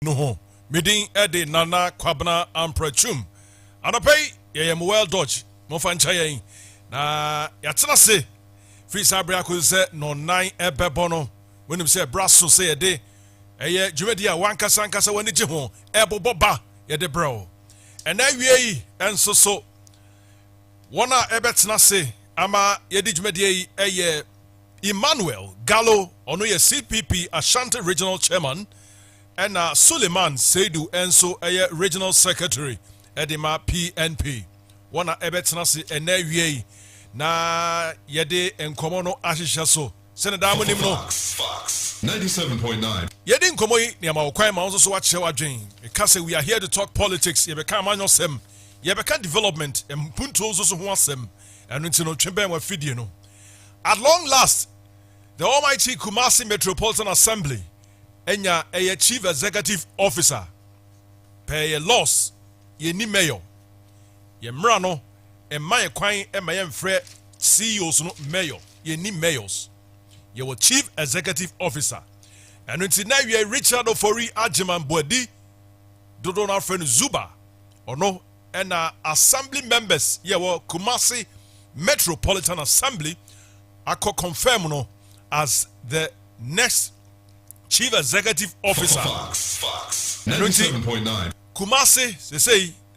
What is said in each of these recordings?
no ho meeting ede nana Kwabena Ampratwum anapay yem well dodge mo fancha yen na yatena se free sabria ko se no nine ebebo no when him say brasso say ede eye dwumadi a wankasa nkasa wani gye ho Eboboba ye de bro ena wie yi enso so wona ebetena se ama ye de dwumadi yi eye Emmanuel Gallo ono ye CPP Ashanti Regional Chairman and Suleiman Seidu Enso a regional secretary Edima PNP. Wana ebetnasi enewie na yede enkomono ahisha so. Senator Munimno Fox 97.9. Yede nkomo yi ne ma okwan ma so wache wadwen. Because we are here to talk politics. Ye beka manyo sem. Ye beka development mpunto so ho asem. Anu ntino twemben wa fidie no. At long last, the almighty Kumasi Metropolitan Assembly Enya a chief executive officer pay a loss ye ni mayor ye mrano e my kwan e mayem frɛ CEOs no mayor ye ni mayors ye were chief executive officer and until now we Richard Ofori Ajiman Bodi dodo na friend Zuba or no and assembly members ye were Kumasi Metropolitan Assembly ako confirm no as the next Chief Executive Officer. Fox 97.9. Kumasi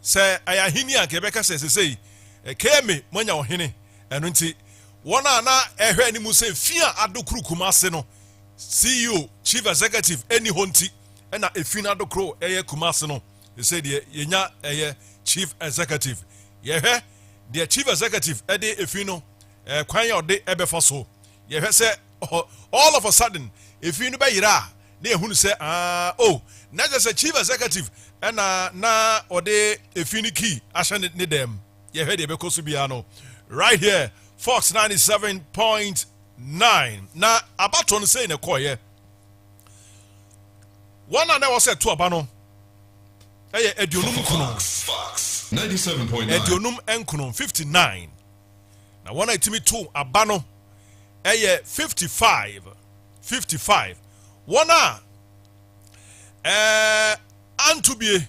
say ayahini a Quebec say keme mwanya ohene eno nti wona na ehwe ni mu say fia adokru Kumasi no CEO Chief Executive eni honti na efina adokru eye Kumasi no say de yenya eye Chief Executive yehwe de Chief Executive ede efino kwan ya ode ebefa so yehwe say all of a sudden if you know by Ira, they who say, not just a chief executive, and na or they if you key, I shall need them. You heard it because Biano. Right here, Fox 97.9. Now, about to say in a choir. One I never said to Abano. Edionum Fox 97.9. Edionum Enkunum 59. Now, one I to me too, Abano. 55. One Antubie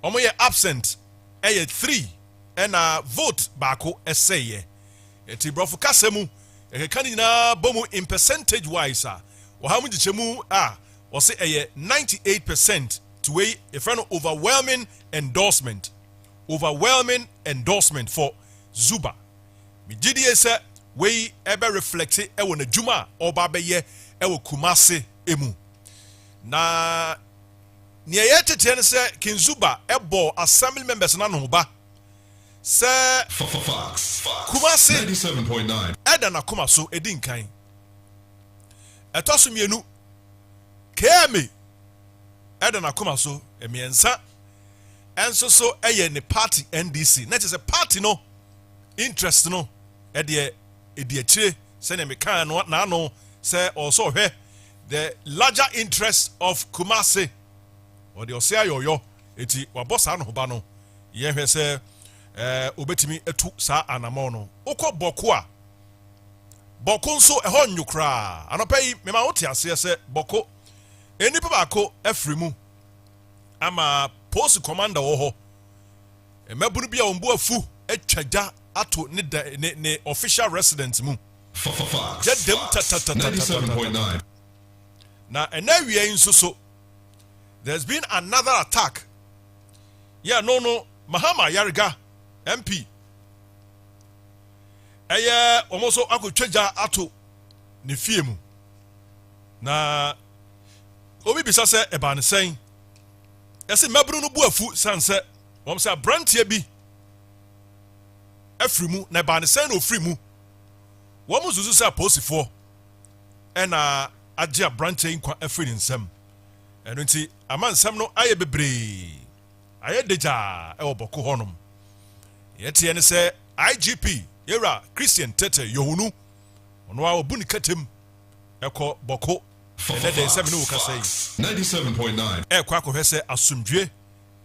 omoye absent 3 and vote bako essay. Eti brofo kasemu ekeka na bomu in percentage wise wo ha mu gichemu o say 98% to a friend overwhelming endorsement for Zuba. Mi gidi say we ebe reflect ewo na dwuma oba beye ewo Kumasi emu na ne yetete ne se Kinzuba ebo assembly members na no ba se Fox Kumasi 97.9 eda na kuma so edi nkan etoso mienu keme eda na kuma so emiensa enso so eye ne party NDC na it is a party no interest no ede ediache se ne meka no na no say also here the larger interest of Kumasi or the Osea Yoyo eti wabosa no ba no ye hwe say obetimi etu sa anamono ukọ boko nso eho nwukra anopai me ma wote ase say boko eni pa bako afrimu ama post commander wo ho emabunu bia ombu afu atwaja ato ne official residence mu Fox 97.9. Now, and now we are in so. There's been another attack. Yeah, no. Mahama Yariga, MP. Almost aku cheja ato ni fiemu. Na obi bisa se eban sen. Ese mabru no buafu sanse. Wom se brantie bi. Afrimu na eban sen no frimu. Womu zuzu sa posifo ena agye branche nkwa afiri nsem eno nti ama nsem no aye bebre aye deja e oboko honom yete ne se IGP yera Christian Tete Yohunu ono a obuni katem ekọ boko ene de nsem no ka sei 97.9 ekọ akohwese asumdwe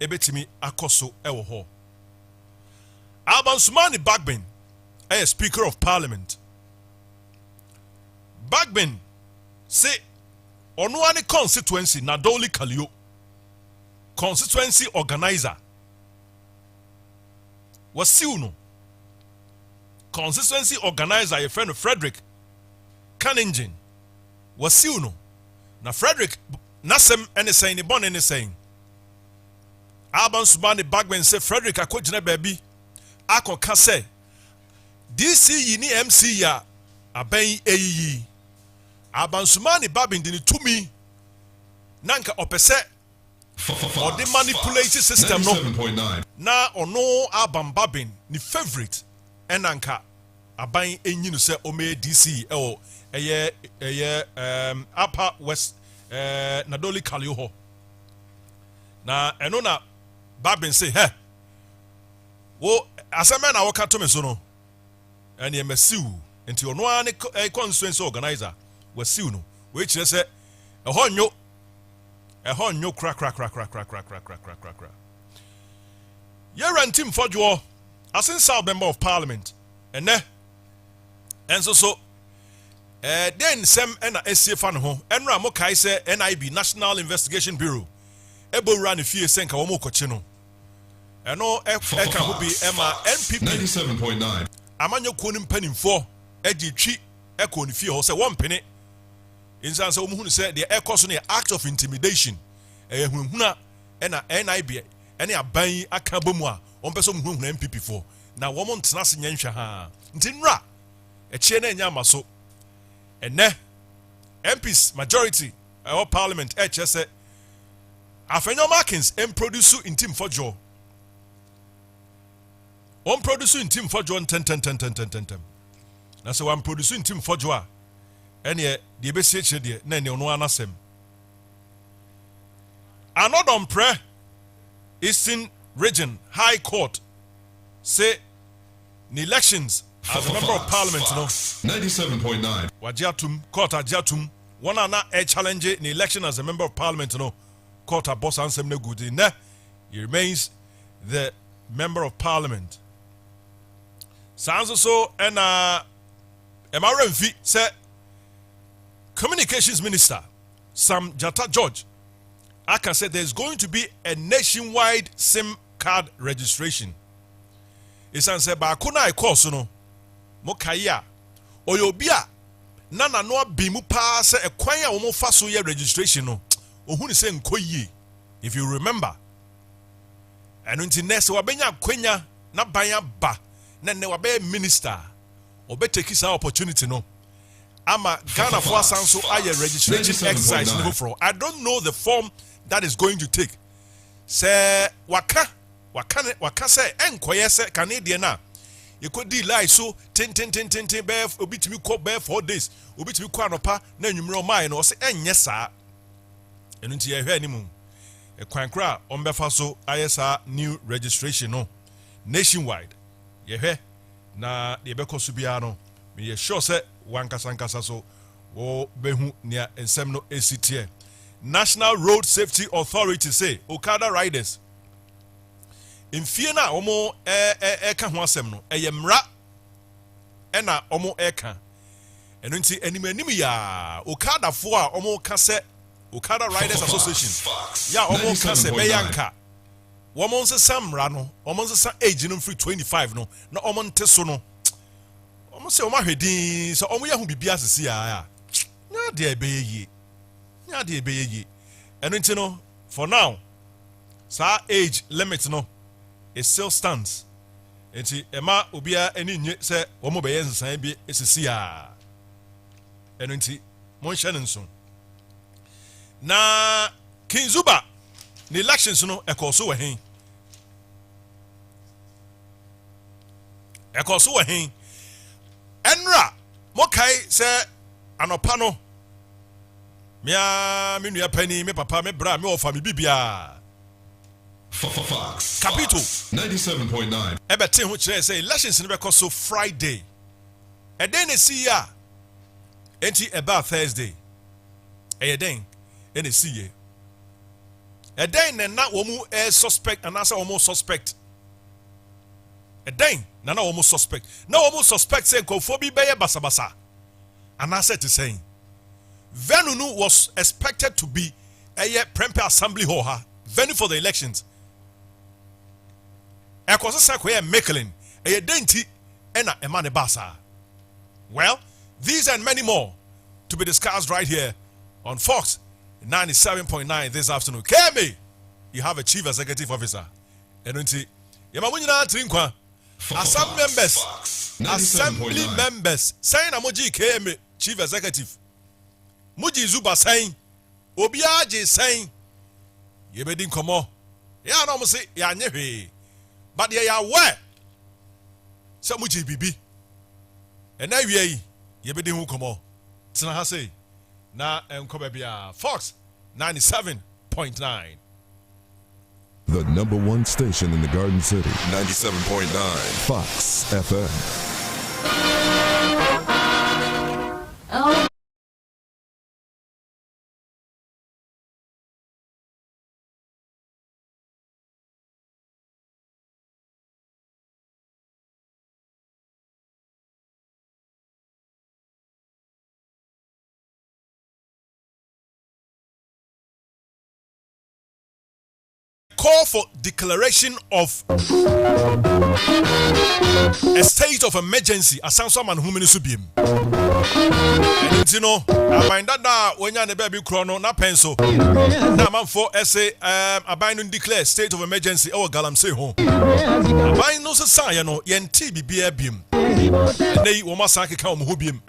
ebetimi akoso ewo ho Abansumani Bagbin Speaker of Parliament Bagbin say Onuani constituency na Doli Kalio constituency organizer wasiw no constituency organizer your friend Frederick Cunningham wasiw no na Frederick nasem ene saying ne bon ene saying Aban Subani Bagben say Frederick akogina baby akoka say DC yi ni MC ya aban eyi Aban Subani Babin dini tumi nanka opese or the manipulated system no na ono Aban Babin ni favorite enanka aban enyinu se ome DC eye upper west Nadoli Kalio ho na eno na Babin say he wo asema na woka to me so no ene emasiu enti ono ani constituency organizer wasiu no we kire say ehonyo kra ye rantim fodwo asin South Member of Parliament ene enso so then sem ena esiefa no ho enra mo kai say NIB National Investigation Bureau ebo run fie senka wo mo kochi no eno eka ho bi ema NPP 97.9 amanyo kuo ni mpanimfo agi twi eko ni fie ho say won pene insan say wo hu say the ekoso ne act of intimidation ehunhuna ena NIB ene aban aka bomu a won peso hunhuna NPP for na wo mo ntena se nyanhwa ha ntinra echie na nya maso ene MPs majority our parliament HS Afenyo Markins produce in team for Joe. On produce in team for Joe 10. Na so one produce in team for Joe. Ene the BCH de na ne ono anasem. Another on prayer Eastern Region High Court say the elections as a member of parliament no 97.9 wajiatum court ajiatum one ana challenge the election as a member of parliament no court a boss ansem na good na he remains the member of parliament sounds so and MRMV say communications minister Sam Jata George I can say there's going to be a nationwide SIM card registration. It's answer ba kuna course no mokaya oyobia na no bimu pa se ekwan a wo mo fa so ye registration no ohun se nkoyi if you remember and until next wabenya kwanya na banya ba na ne wabe minister obeteki sa opportunity no ama Ghana for asanso aye registration exercise no for I don't know the form that is going to take say waka say enkoye say Canadian na you could delay so 10 bear obitimi ko bear 4 days obitimi ko anopa na nwumre o mai no say enye saa enu nti ye hwe animu e kwankra ombefa so ayesa new registration no nationwide ye hwe na de be koso bia no me ye sure say wankasa so wo behu nia ensem no esitie National Road Safety Authority say Okada riders in Fiena omo eka ho asem no eyemra ena omo eka eno nti anim ya Okada fo a omo ka se Okada Riders Association ya omo ka se beyanka womo nse samra no omo nse age no free 25 no na omo nte so no omo se omo hwedin so omo ya hu bibia sisi ya na de ebeye eno nti no for now sa age limit no it still stands. Enti ema obia eni nye se womo beye nsan bi esisi a. Eno nti mon hye nso. Na King Zuba the elections no ekoso we hen. Ekoso we hen. Enra mo kai se anopa no. Mia me nua pani me papa me bra me ofa me bibia. Fox Capito 97.9 Ebete hu kire say elections ni be so Friday. E den na see ya. Enti eba Thursday. E den na see ye. E den na wo mu suspect and answer wo mu suspect. E den na wo mu suspect. Na wo mu suspect say nkofo bi beye basabasa. And answer to saying Venunu was expected to be a Prempeh Assembly Hall venue for the elections. Ekoso Sakwe Mechlin, a denti, ena emane basa. Well, these and many more to be discussed right here on Fox 97.9 this afternoon. Kemi, you have a chief executive officer. Enunti, yamamunyina trinkwa. Assembly members, saying Amoji Kemi, chief executive. Muji Zuba saying, Obiaji saying, Yebedin komo. Ya no say ya nyewe. But ye are where? So Muji bibi. And now yebedin hu komo. Tina ha say. Na Nkobebia Fox 97.9. The number one station in the Garden City. 97.9. Fox FM. Oh. Call for declaration of a state of emergency. Asanso man who many subim. And you know, I find that when you're the baby chrono, na pencil. Now man for essay, I bind and declare state of emergency. Oh, galam say home. I bind no say, you know, yen TBB beam. And they will massacre come who beam.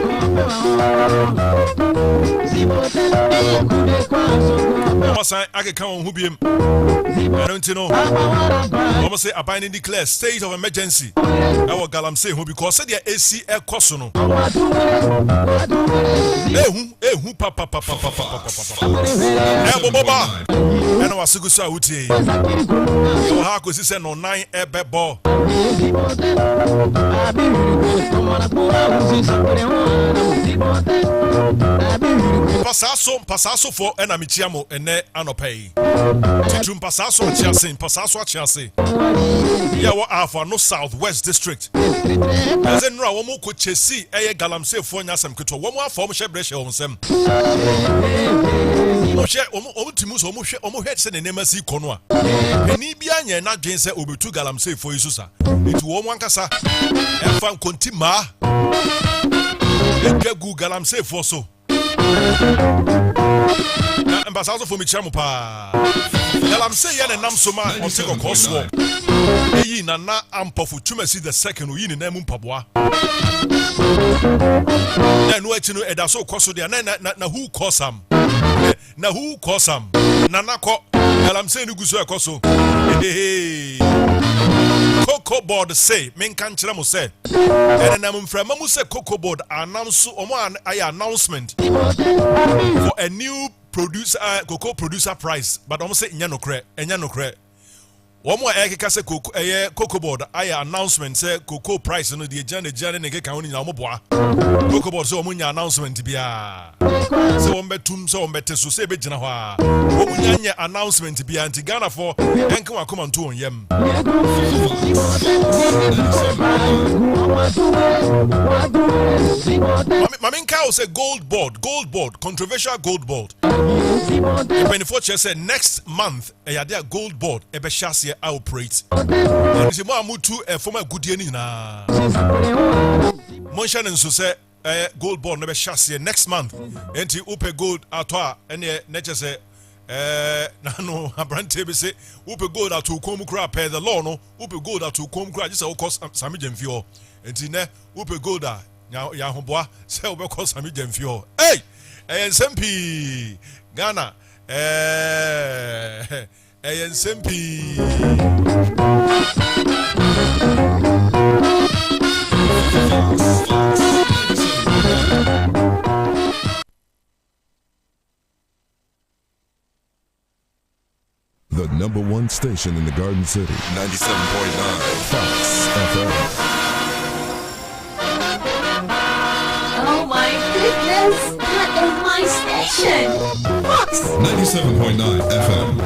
I come who beam. I don't know. Almost say abiding declare state of emergency. Our galam say who because said the AC air cosono. Papa. Eboboba. And our Sugusa Uti. You have to say no 9 air ball. Pasaso for enamichiamo ene anopei. Titum pasaso chiase. Yawa afa no southwest district. Ezenra womu ko chesi eye galamse fo nyasem keto. Womu afa omo hye breshe omsem. Omu timu so omu hye se ne nemasi kono a. Eni bia nya na dwen se obetu galamse fo isusa. Etu womu ankasa emfa nkontima. Egu galamse fo so. Ambassador for Michamu pa. I'm saying yen nam so ma on take a course walk. Eyi na ampofu tumasi the second we ni na mu mpaboa. Na no echi no eda so koso dia na who cause am. Na who cause am. Na nako I'm saying guso ekoso. Cocoa board say men kan kire mo say. And na mframa mu say cocoa board announce omo announcement for a new producer cocoa producer price but almost say enya no kre womo ekeka say cocoa board aya announcement say cocoa price no de jane ne keka woni na omo boa cocoa board say omo nya announcement bia say won betum say won beteso say be gina ho a omo nya announcement bia anti Ghana for enka wakoma nto on yam Maminka will say gold board controversial gold board. The 24 said next month a gold board ebe shasi operate. And si mo amutu former goodie ni na. Monshan nso say gold board ebe shasi next month. Enti upe gold atwa ene neche say no Abrante be say upe gold atu kom kra per the law no upe gold atu kom kra just say cost sami jemfio. Enti ne upe gold a ya hoboa say we cost sami jemfio. Hey! SMP Ghana SMP The number one station in the Garden City. 97.9. Fox FM. Oh my goodness! That is my station! Fox! 97.9 FM.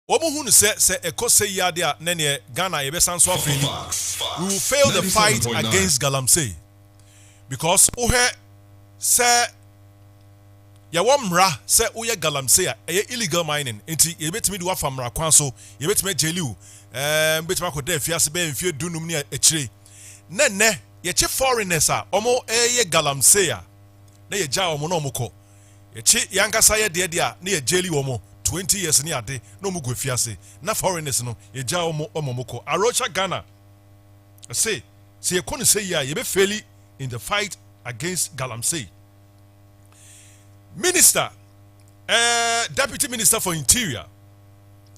Omo se ekose yade a nene Ghana yebesan so afeli. We will fail the fight 97.9. against Galamsey because ohe se yawomra se oye Galamsey a illegal mining enti yebetimi di wafa mra kwan so yebetimi jeliu betimi akoda afiase be mfie dunum ne akire nene yeche foreigners a omo eye Galamsey a na yeja omo na omukọ yeche yankasa ye de a na ye jeli omo 20 years ni ade no mu go fiase na foreigners no yeja omomoko Arocha Ghana say yekonu say ya ye be fairly in the fight against Galamsey. Minister Deputy Minister for Interior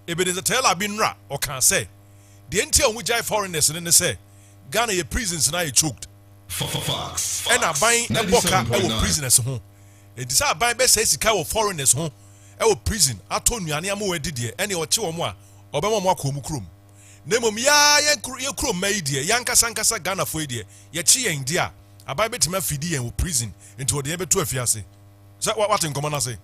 Ebenezer Taylor Abinra or can say the entire omujai foreigners ne say Ghana ye prisons na ye choked and are buying a boka our prisoners ho it is buying be say sika of foreigners ho e prison ato nuane am we didie ene o che wo mo a obema mo akọ mu krom na mom ya ye krom mai die yankasa Ghana fo die ye che yen dia abai betima fidi yen wo prison into wo de beto afiase so what in common say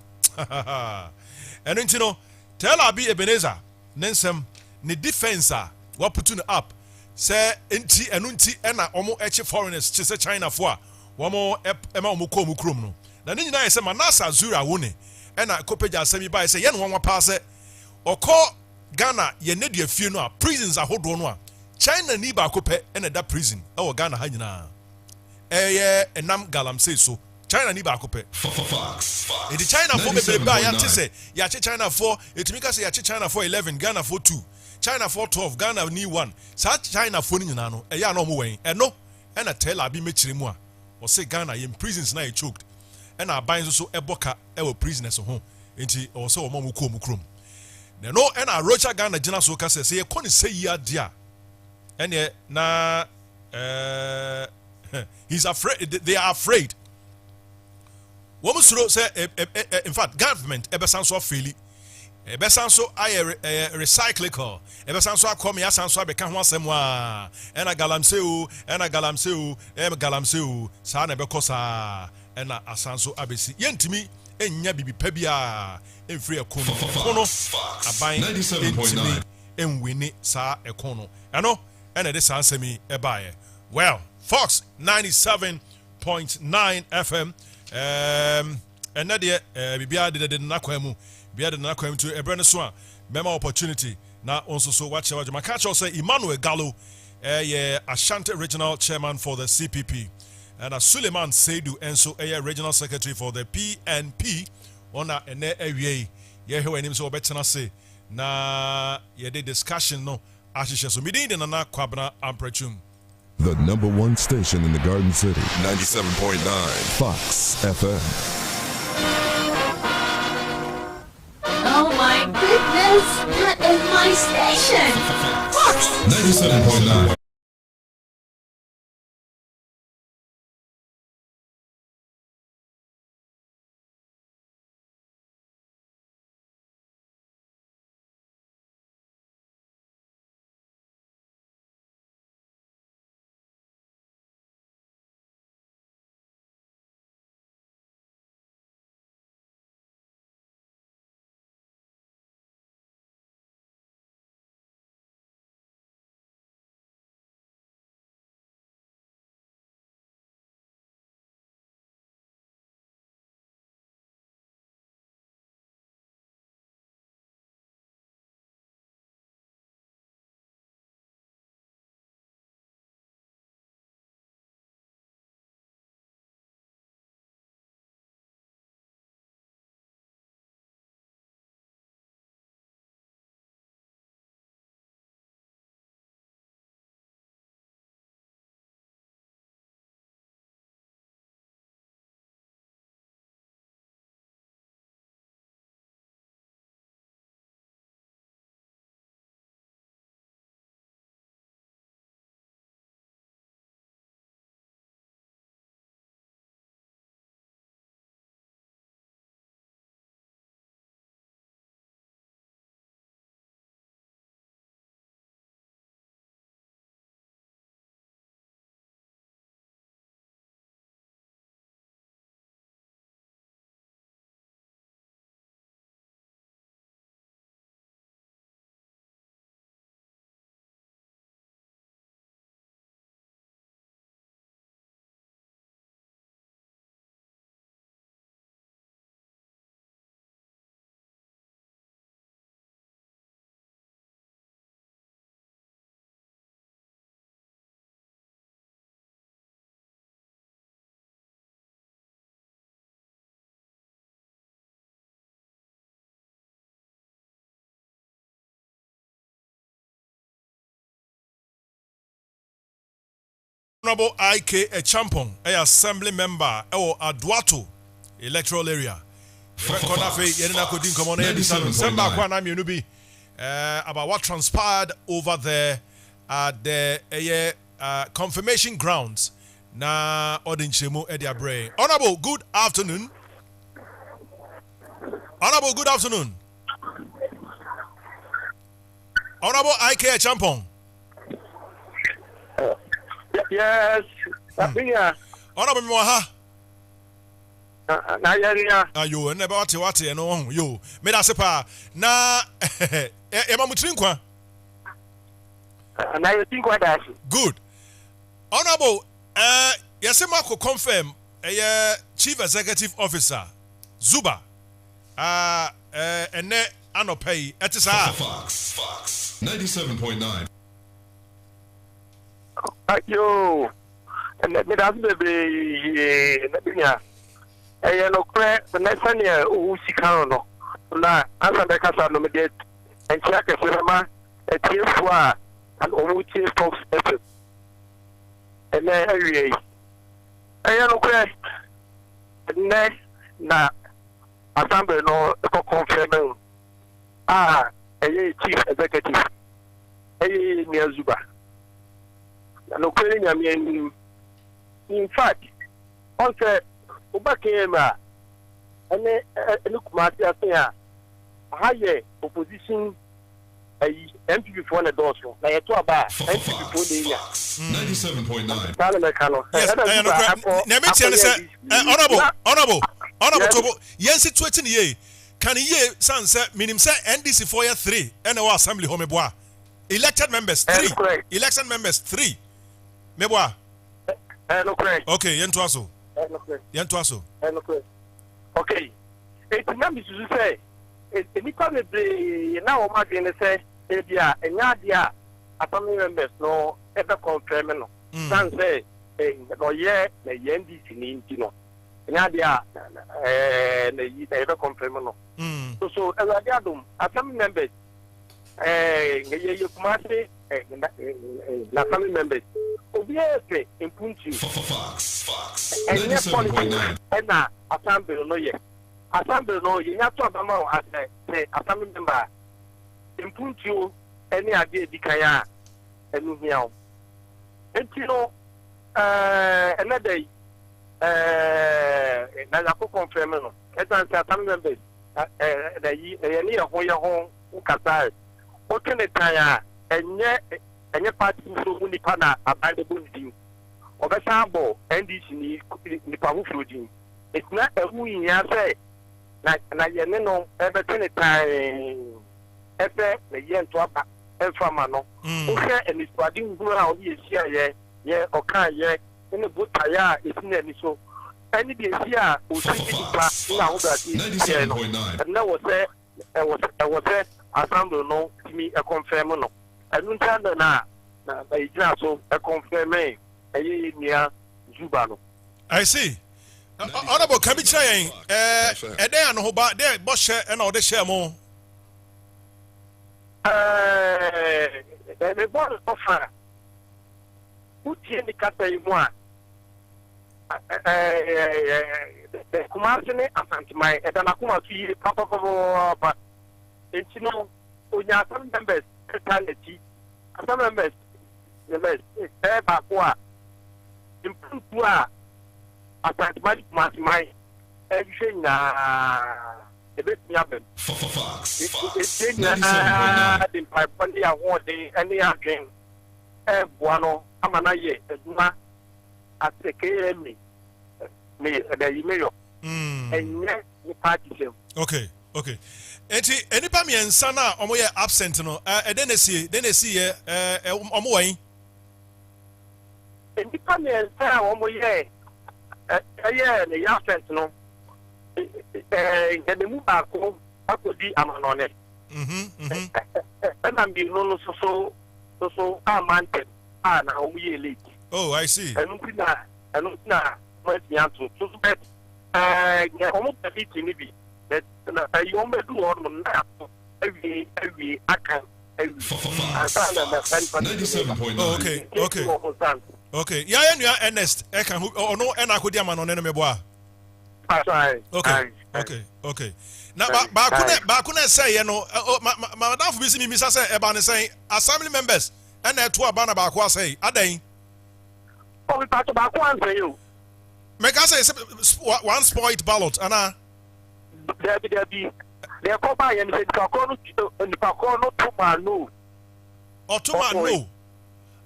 eno nti no tell abi Ebenezer nensem ne defense a wa putu no up say enti eno nti ena omo eche foreigners che say China fo a wo mo ema omo kọ mu krom no na ne nyina ye say Manasa Zura wo ne ena kopeja asemi ba say yen wonwa pa say okọ Ghana ye ne de afie no a prisons ahodo no a China ni ba kope ena da prison e wo Ghana ha nyina enam Galamsey so China ni ba kope e di China for be ba ya say ya che China for etimi ka say ya che China for 11 Ghana for 2 China for 12 Ghana ni 1 sa China for ni nyina no e ya na omo wen eno ena tell abi mechire mu a o say Ghana ye prisons na ye choked ena aban so eboka ewo prisoners ho enti o so omo mu krom no ena Arocha Ghana gina so ka say ye koni say ya dia ene na he's afraid they are afraid womusuro say in fact government ebesan so faili ebesan so recyclical ebesan so akom ya san so abeka ho asem a ena Galamsey o sa na bekosa ena asanso abesi yentimi enya bibi pa bia emfiri ekono kono aban entimi enwini sa ekono eno ena de sansemi ebaye well Fox 97.9 FM ena de bibia de nakwamu bia de nakwamu to ebrene so a mema opportunity na onso so watch catch say Emmanuel Gallo Ashanti regional chairman for the CPP and Suleiman Seidu Enso regional secretary for the PNP ona ene awie ye he wanim so obetena say na ye de discussion no ahihye so midin de na Kwabena Ampratwum. The number one station in the Garden City. 97.9 Fox FM. Oh my goodness, that is my station! Fox! 97.9 Honorable IK Echampong, assembly member, Adwato electoral area. About what transpired over there at the confirmation grounds. Na Odinchemu Ediabre. Honorable, good afternoon. Honorable, good afternoon. Honorable IK Champong. Yes. Honorable Mwaha. Na yariya. Ayo, never what no yo. Me da sepa na ema mutrinkwa. Na yotinkwa dashi. Good. Honorable, yesema ko confirm Chief Executive Officer Zuba. Ene anopay etisa. Fox 97.9. Ayo. Me da be na no kre na sane o sika no na asa be kasa no me get entia ke firma etiefo a an o tie Fox FM ene awie no kre ne na assembly no ko confirm Chief Executive Niazuba no kre nyame in fact on say Ubakema and Kumati higher opposition MP before the doors. Like a bar, MP before the 97.9. Honorable, yes, it's 20 years. Can ye, son, sir, minimum say NDC for 3 and our assembly home bois. Elected members 3. Election members 3. Mebois. Okay, Yentuaso. Yantuaso. Okay. It's not to say. It's probably now my going say, Edia, and Yadia, assembly members no ever confirm. Some say, no, yeah, the NDC in Tino. Nadia, the ever confirm. So, as I got them, assembly members, you must say, assembly members. Obviously, in Punchi, Fox and 97.9. and assembly no ye. Assembly no ye. Not to amount as say assembly member. In Punchi, any idea Dikaya and Numiao. And you know, another day, Nazapo confirm. As assembly members, the year of your home, Ukatai, Okanetaya, and yet. And your party so many partner about the building. Of a sample, and this in the power flooding. It's not a win, I say. Like, no, ever 20 times. Ever the year to up and from Mano. Okay, and it's starting to go out here, yeah, okay, yeah, in the boot tire, it's nearly so. And it is here, who see now that is here. And now was there, I was there, I found no, me a confirm no. I don't tell na by so a confirm near Zubano. I see. Honorable Kabichain, a day and who bought there, Bosch and all the share more. The board offer. Put in the cat you want. The Kumasine and my Edanakuma fee, Papa, but it's no, when you have some members. Some members, the best, Bakwa, improve at my everything, a bit yapping. It's in the Piponia award, any again. Buano, Amanaye, Zuma, at the KM, me, the email, and yet you party. Okay. Any pami and sana omoye absent no then they see omoy any pami and sana omoye the absent no get the move back home akodi amanone and I'm being no so amanted na omoye late. Oh, I see. I don't know what you have to bet almost a bit in it. You only do on every I can. 97.9. Okay. Okay. Yeah, you are Ernest. I can or no, and I could yaman on enemy boy. That's right. Okay. Now, Bakuna say, you know, Madame Busy Missa say, Eban say, assembly members, and that two Abana Bakwa say, Adain. Oh, we talk about one for you. Make us say one spoiled ballot, Anna. There be. They're called by and the Pacono to Manu. Or two man no.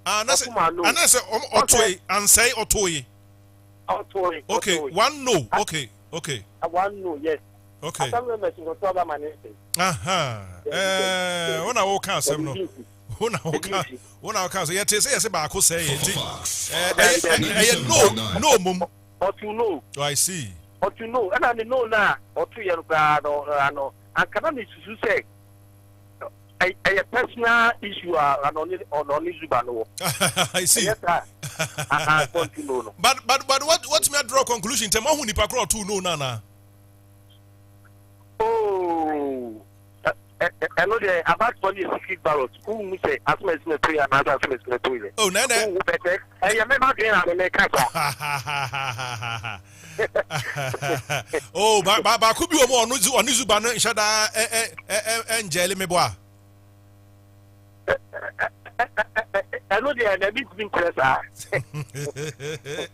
And I say, Otway, and say Otway. Okay, one no. Okay. One no, yes. Okay. Aha. When I walk out, some no. When I can't say, yes, about who say it. No, mum. Or to know. I see. Or to know, and I know now, or 2 years or I cannot say a personal issue on Izubano. I see. Yes, I want to know. But what's my draw conclusion? Temo ni pakro tu no nana. Oh, I know the about for a secret ballot. Who say as much as three and as much as three. Oh, no. I remember oh, but could be more on Izubano Shada and Jelly Meboa. I know they are a bit interested.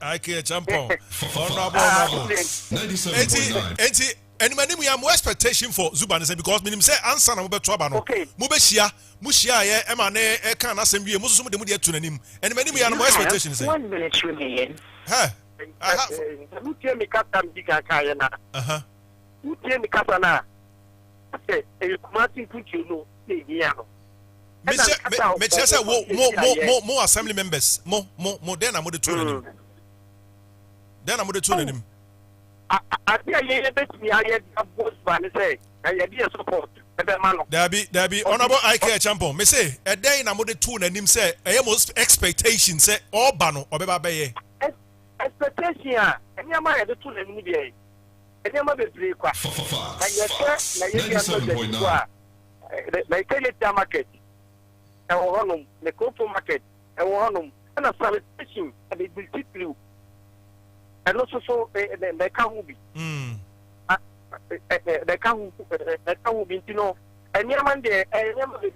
I can't jump on. Honorable 97.9. And my name we have more expectation for Zubanis because minim say answer na mobetwa ba no. Mobeshia, mushia ye emane e kan asem wie mususu de mu de tunanim. And my name we have more expectation say. 1 minute remaining. Ha. Who tell me captain bigger kayana. Who tell me captain say e kumati put you know dey here no. Me say more assembly members. More then I'm de tunanim. Then I'm de tunanim. I think I bet me I had both van say I had support. There be honorable IK champion. Me say a day na mo de two na nim say e most expectation say all bano obeba beye. Expectation any am I de two na nim dey. Any am be play kwa. Na yes na yes kwa. Na Ikeja market. E wo honum, na Kopo market. E wo honum. Na sanitation e be discipline. And also the can be. The can be, you know, and Yaman there, and Yaman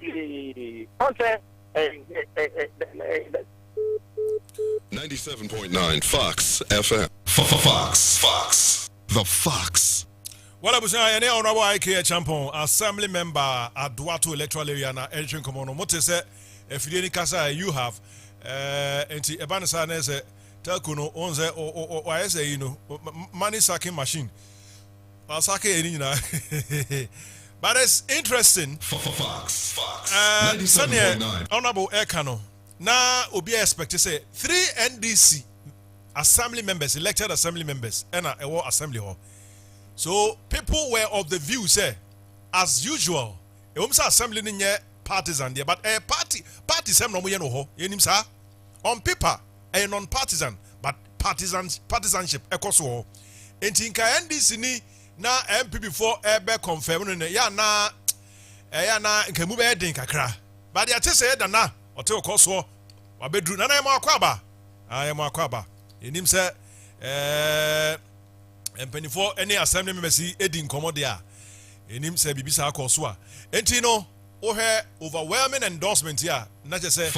97.9 Fox FM. Fox. The Fox. Well, I was saying, any honorable IK champion, assembly member at Duato electoral area na Elchin Komono. What is it? If you any you have, and the Ebanasa is Telkuno owns or I say, you know, money sacking machine. Well, sacking, but it's interesting. Fox. Sunday, honorable Ekano. Now, we expect to say 3 NDC assembly members, elected assembly members, and a war assembly hall. So, people were of the view, say, as usual, assembly in partisan there, but a party, some no ho, on paper. A non-partisan, but partisanship ekoso. Enti nka NDC ni na MP before ebe confirm no ya na nka mu be den kakra. But ya tese da na ote okoso wabedru na ma akwaba. Ayemo akwaba. Enim se MP any assembly members edi nkomo de a enim se bibisa akoso a. Enti no ohe overwhelming endorsement here. Not just say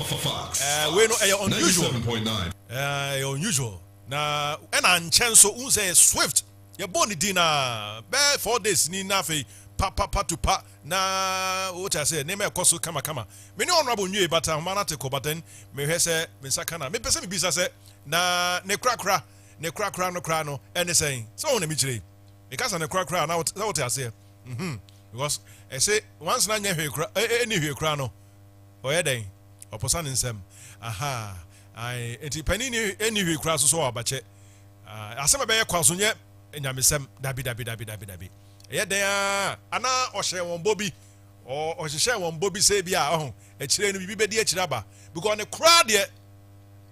we know unusual. 97.9. Unusual. Na and so unse swift. Your boni dina be 4 days ni na fe pa to pa na what I say name ekoso kama. Me no honorable nwe but amana te ko baten me hwe se me sakana. Me pese me bisa se na ne krakra no kra no ene say. So na me kire. E kasa ne krakra na what I say. Because I say once na nya hwe kra any hwe kra no oyeden oposan nsem aha ai enti pani ni any hwe kra so abache asema be kwaso nye enyamesem dabi eyeden ana ohye won bobi o ohye won bobi say bia oh ekire no bibi bedi ekire aba because ne kra de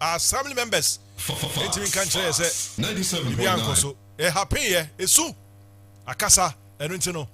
assembly members enti min kan kire say 97.9 happen ye esu akasa enu enti no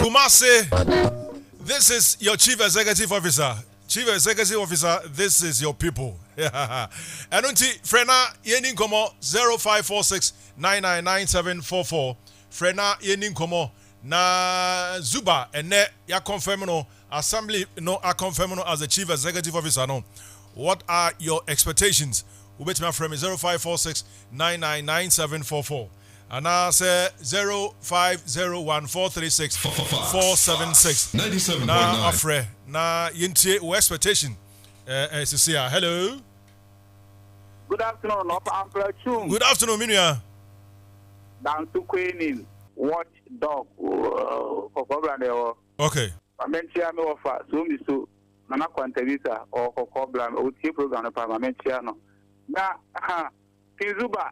Kumasi, this is your chief executive officer. Chief executive officer, this is your people. And until Frena Yenin Komo 0546999744. Frena Yenin Komo na Zuba and ne ya confirm no assembly no a confirm no as the chief executive officer no. What are your expectations? Ubet my friend 0546999744. And I say 0501436476. 97.9. Now, Afre, now yintie expectation. Hello. Good afternoon, Ampratwum. Good afternoon, Minia. Down to Queen, watchdog for Kwabena. Okay. I mentioned me offer so me so Nana Quantavisa or Kwabena or T program of Parliamentiano. Now, Kinzuba,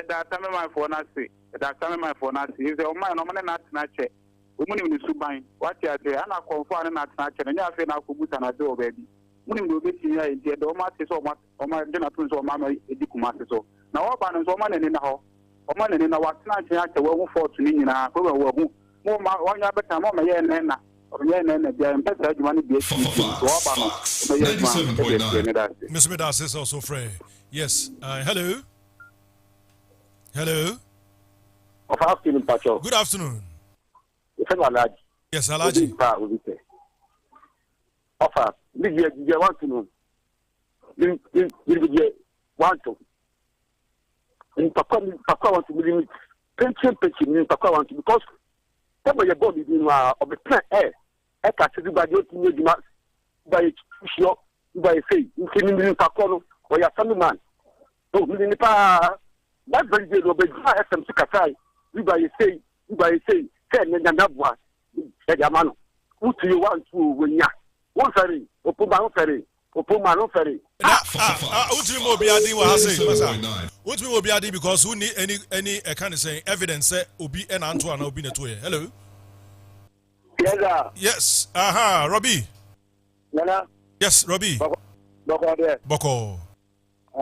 that time my phone I say, that time my phone I say, is the man, no man, not snatch. Woman in the Subai, what you say, and I confirm not snatch, and I feel now for good and I do already. Women will get here, the Doma is so much, or my dinner twins or Mamma Edikumaso. Now, all banners or man in the house, or man in the what snatch after one for to me in a program more one year better, more my Nana, or Yan and the better money be a Fox 97.9. Miss Midas is also free. Yes. Hello. Hello. Of afternoon, Pacho. Good afternoon. Yes, Alaji. Offer. You want to know. You want to. In Papa want to believe pension in Papa want to because some of your body of the plant air. I can't do by your by sure by say in Papa or your family man. So we didn't that very good of the FM to Katai. You by say, send in the one. Yamano. Who do you want to win ya? One ferry, Opuma ferry, Opuma ferry. Ultimate Mobiadi was saying, Ultimate Mobiadi because who need any kind of saying evidence Obi and Antoine Obi Netway. Hello. Yes, Yes. Aha, Robbie. Nana. Yes, Robbie. Boko.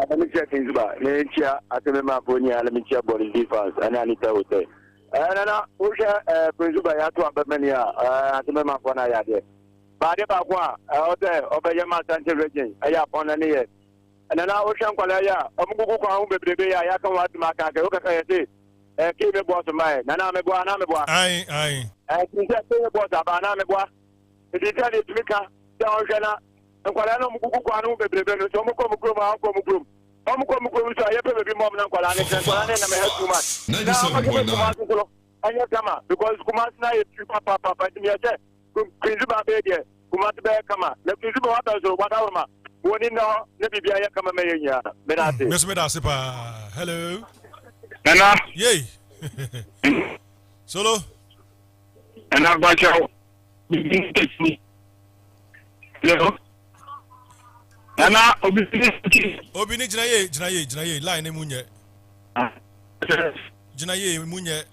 Let me check things back. Nature, I tell my pony, let me check body defense, and I need to say. And I Usha, Principal, I to Abamania, I tell my phone I had it. But if I want, out there, over your master region, I have on any year. And then I was Shankwalaya, Omuku, baby, I come out to my country, okay, keep it boss of mine, Nanamegua, Namegua. Aye. And he said, boss of Anamegua. It is a Mika, Down and what I know, Mukuano, baby, so Mukum. Omukomukomu so ayepe be mom na kwala ne kwala ne na me too much. 97.9. Anya kama because Kumasi na e papa me say principal be there Kumasi be kama na principal wa ta so wada ma woni no ne bibia ya kama me yenya me na say. Me da se pa. Hello. Nana. Yay. Solo. Nana ba chao. Hello. Nana Obini jina ye line munye. Jina ye munye.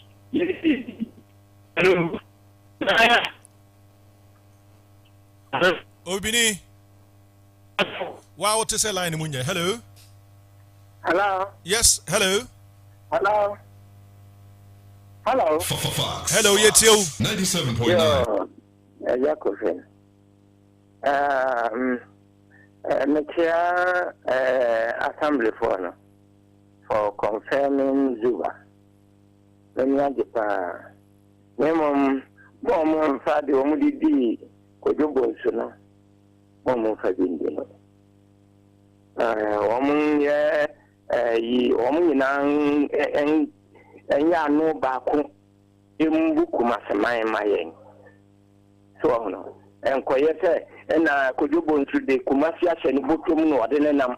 Hello. Obini. Wow, to say line munye. Hello. Hello. Yes, hello. Hello. Hello. Fox. Hello, Yetio. 97.9. Yakofin. Metia assembly for confirming Zuba. Then you Japan. Mom, Fadi, Omudi, Kojobo, Suno, Mom Fadin. Woman, Woman, and ya no Baku, Imbuku Masamai, so no. And Koyete and Kojubo into the Kumasia and Butum no Adenam.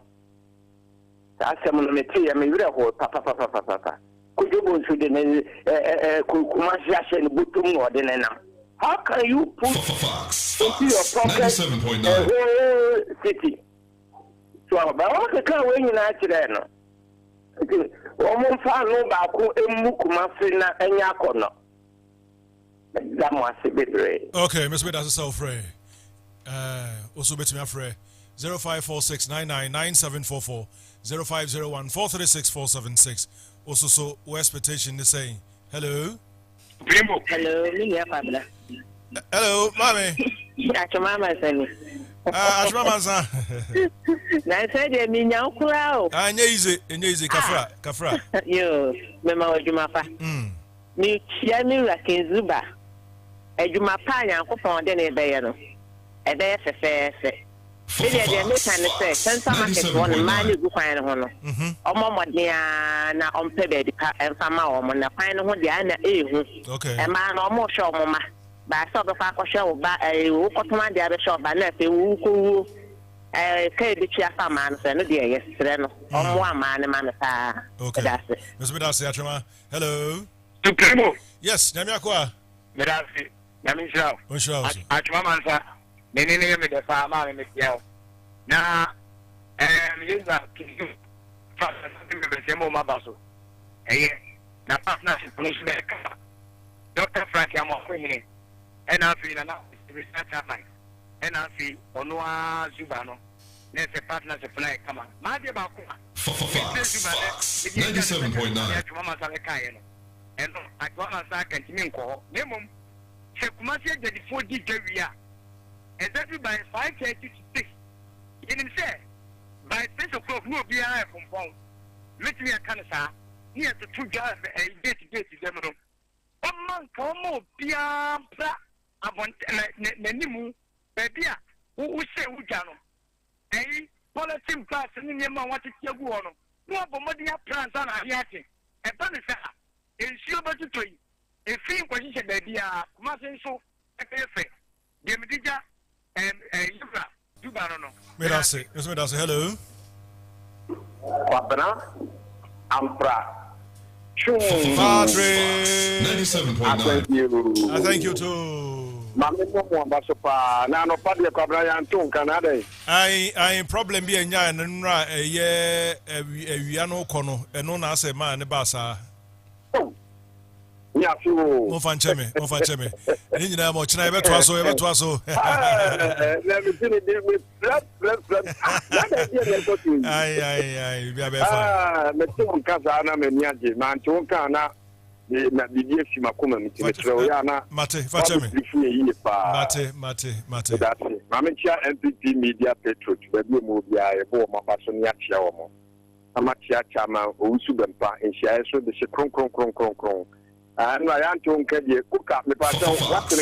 Asamonity, I mean, Papa. Kojubo into the Kumasia and Butum no Adenam. How can you put into your pocket 97.9 city? So, but what the car when you know, Woman fan no Baku, Mukumafina, and Yakono. Okay, Miss Wade, that's a free. Also, bet me a free 0546999744 0501436476. Also, so West petition is saying hello. Hello, Kwabena. Hello, mommy. Mama sani. Mama san. Na say de mi nya okura o. Easy kafra. Yo, me ma ojuma pa. Mi chia mi Zuba. Ejuma pa nya akopon de na ebe no. Ebe ye fefe. Be de me kan say Central Market one ma ni gu kwan ho no. Omo modea na ompe be di pa enfama omo na kwan ho de na ehu. Okay. E ma na omo show omo ma. Ba so be fa ko show ba wo kotoma de be show ba na fe wo ko kai de chia fa ma no se no de ye sere no. Omo ama ne ma me ta. Okay. That's it. Mr. Bedasi Achema. Hello. Supremo. Yes, Nyamiakwa. Medasi. Nyamisha. Onshaw. Achuma mansa. Nene me de fa ma me tiao. Na yesa kitu. Fa something me be mo mabaso. Na partnership police be ka. Dr. Frank Amokwe and I feel na research advice. And I feel Onua Zubano. Let's a partnership fly come on. My dear Bakuma. Fox 97.9. And I got my second Minko. Nemum. Chekumasi the 4D area. Exactly by 5:30 to 6. In him say by 6 o'clock no be I from phone. Let me a cancer. Here to 2 guys a gate them. Man come up bia avant nanimu babia wo say wo gano politics pass ni nyema wati tiagu ono no abomodi ya plans na ahiate e ba ne sa ensio betutoi e fi kwahihye babia kuma se nso efe de medija yura duba no Me da say hello. Kwabena Ampratwum. Padre. 97.9. I thank you too. Mame mo basopa na no padre Kwabena ya nton Canada. I problem bi enya na nra eye awia no kɔ no eno na ase ma ne ba sa. nya so mo fan cheme ni nyina mo china ebe to aso let me see the flat that idea go to ai bi abe fa me to kasa na me niaje man to kan na na bibie fi makoma mi ti metro ya na mate fa cheme mate that's it mama chia MPP media petro to be mo bia e bo ma ba so ni achia wo mo amachia chama owusu bempa enhia so de se kron and I am to Uncle Cook up the pattern. What can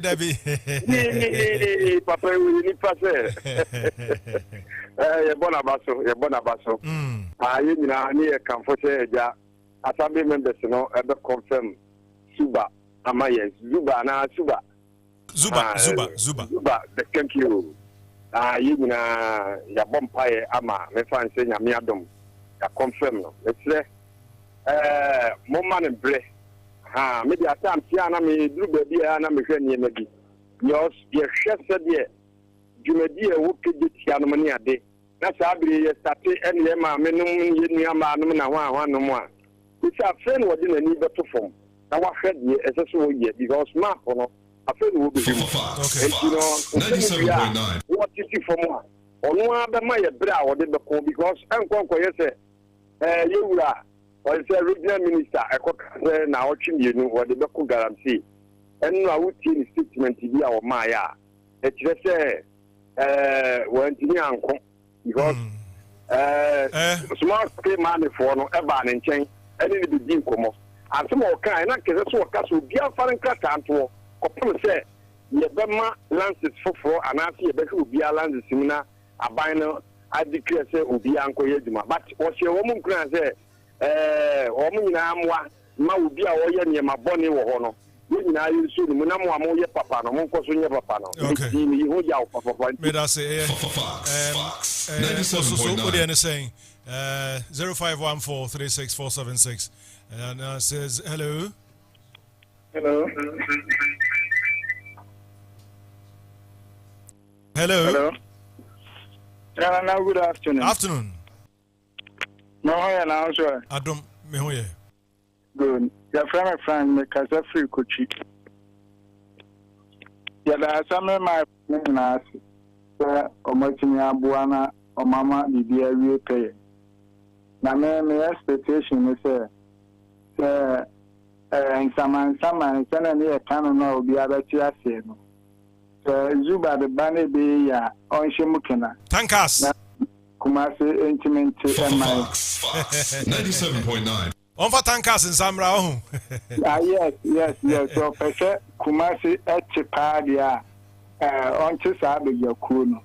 Debbie. Papa, we need to say. Bonabaso. I near comfort. Assembly members, ever confirm Suba, Amaya, Zuba, na Suba. Zuba, the thank you. Ya bompire, Ama, me fancy, Yamiadum. Ya confirm, let's say. Moment and break. Maybe at times, Yana may do baby, and I'm a friend. Yours, your chef said, yeah, you may be a wicked Yanamania day. That's how we started and Yama, minimum, Yama, no more. Which our friend was in a need to form. Now, I said, yes, as a yet, because Mark, a friend will be him. And you know, what is it for more? Or no other my brow or the call because Uncle, yes, you are. Or it's a regional minister, I could say now, you know, what the local guarantee. And I would see the statement to be our Maya. It's just when to uncle because small pay money for no ever and change any of the deal come off. And some more kind of cases will cast will be a foreign class and to say, Yabama lands is for and I see a better will be a land similar, a biner, I declare, say, will be Uncle Yedima. But what's your woman can say? Woman Namwa, Maudia, or Yama Bonnie or Hono. I use the Munamo, your papa, no one question your papa. Okay, made us say, so what are you saying? 0514 36476 and says hello. Hello. Now, good afternoon. No, I now, sir. I don't know. Good. Your friend, make us a free coaching. Yeah, there are some of my friends, sir, or Martina Buana, or Mamma, the dear real pay. Now, my expectation is, sir, and some send a canon or the other Chiasi. Zuba the Banny be on Shimukina. Tankas. Kumasi intimate and my 97.9. On for Tankas in Samra. Yes. So, Pesha Kumasi Etchipadia on Chisabi Yakuno.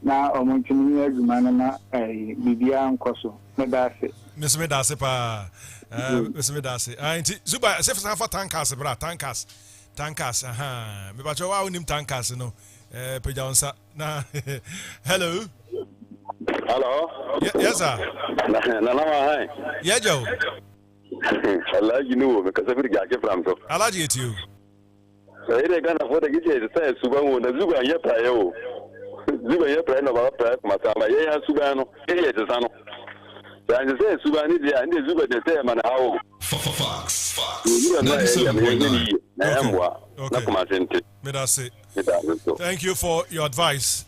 Now, on Montinia Gumanana, a Bibian Coso, Medasi. Miss Medasi, Miss Medasi. Zuba, Sefs for Tankas, bra, Tankas, Me bacho wa unim Tankas, no. Pejansa. Na, hello. Hello? Yes, sir. Hi. Yeah, Joe. I like you know because every guy from so. I like it you. So they can afford to get you to say Subano, the Zuba Yapayo. Zuba Yapan about Masama, yeah, Subano, yeah, the son. So I say Subanese and the Zuba the same and how. Fox. 97.9. Okay. Thank you for your advice.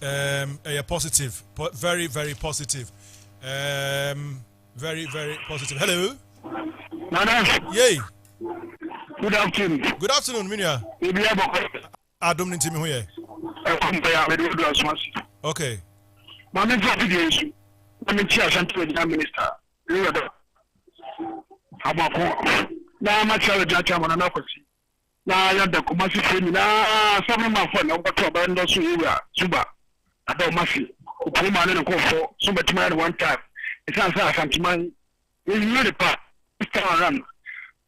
Positive, very, very positive. Very, very positive. Hello. Yay. Good afternoon. Good afternoon, Minya. Adam Nintimi here. Okay. Mamma Video. I'm chair Central Minister. You are about now much of the judge on an office. Now I have the Kumasi friend. Now some of my friends are going to abandon Suba. I don't must see. Puma and go for so much man one time. It sounds like something. It's not a part. It's time around.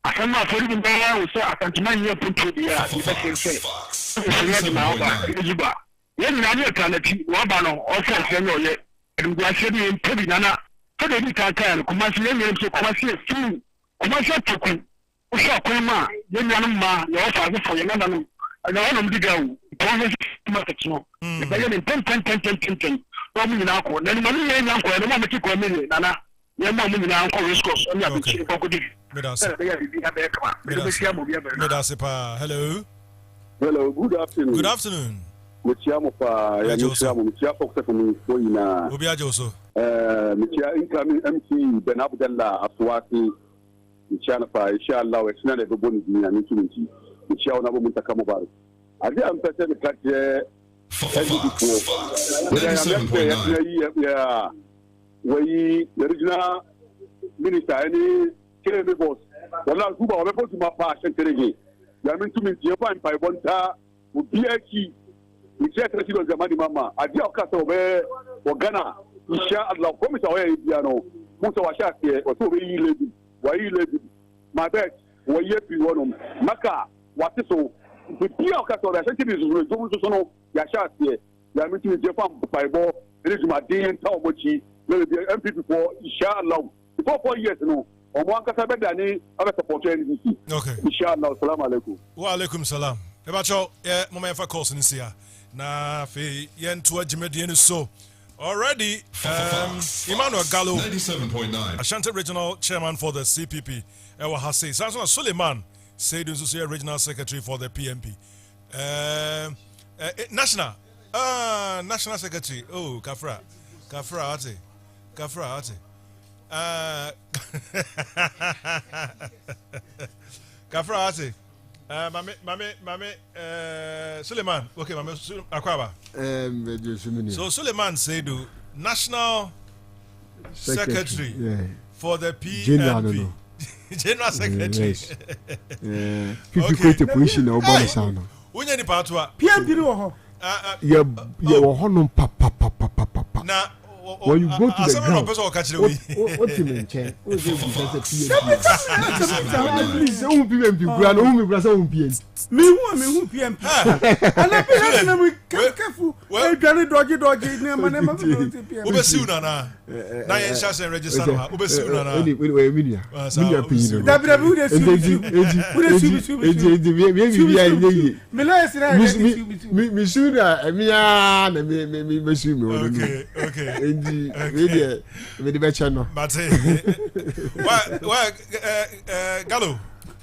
I can't afford even there. We say I can't mind your put to the air. It's not my Zuba. Yen na ye kanati wa ba no o fa se no ye ngwa se ni ntabi nana to de ka kan kuma se ye so kuma se fu kuma se tuku o sha ko ma ye nanu ma ye o fa se fo ye nana no na o no diga u to se kuma se no e ba ye ni ten o mu na ko na ni ma ni ye nyan ko e no ma ti ko mi nana yɛ ma mu nyinaa nkɔ race course ɔne abɛkyiri kɔkɔdi Hello, good afternoon. Good afternoon. Muchiamo pa ya muchiamo kwa kwa ina. Obiaje oso. Muchia incoming MC Ben Abdallah Aswati. Muchiana pa inshallah wa sina le boni dunia ni kinchi. Muchia ona bo mutaka mubarak. Adi ampete mkate ya wai original minister any kele boss. Wala kuba wa boss ma pa senterege. Ya mintu mintie pa mpa bonta ubiaki. Michia Tracy of Zamani Mama, Adia Casa or Ghana, Isha Allah, Comis away, Piano, Musa Washaki, or so we live, why you live, my bed, why you one Maka, what is so, with Pia Casa, I think it is Zono, Yashaki, Yamitu Japan, Bible, it is my day and Tawachi, will be MP before Isha Allah, before 4 years, no. On one Casabedani, other support NBC. Okay. Inshallah, salam alaikum. Wa alaikum salam. Ebacho, Mama Efa calls in here. Na fe yen to ajimedi so already Emmanuel Gallo 97.9 Ashanti regional chairman for the CPP Ewa Hase Samson Suleiman said to regional secretary for the PMP national secretary Kafra ate Kafra ate Mame Suleiman, okay, Mame Akwaba. So Suleiman said, National Secretary for the PMP. General Secretary. People create a position of Bonisano. When you part to PMP, you're honor papa. Now, when you go to the ground, what you mention? Me who PMP. And I be careful. Well, dodgy. Ubesuna na. Na yen shase register no. Ubesuna na. Gallo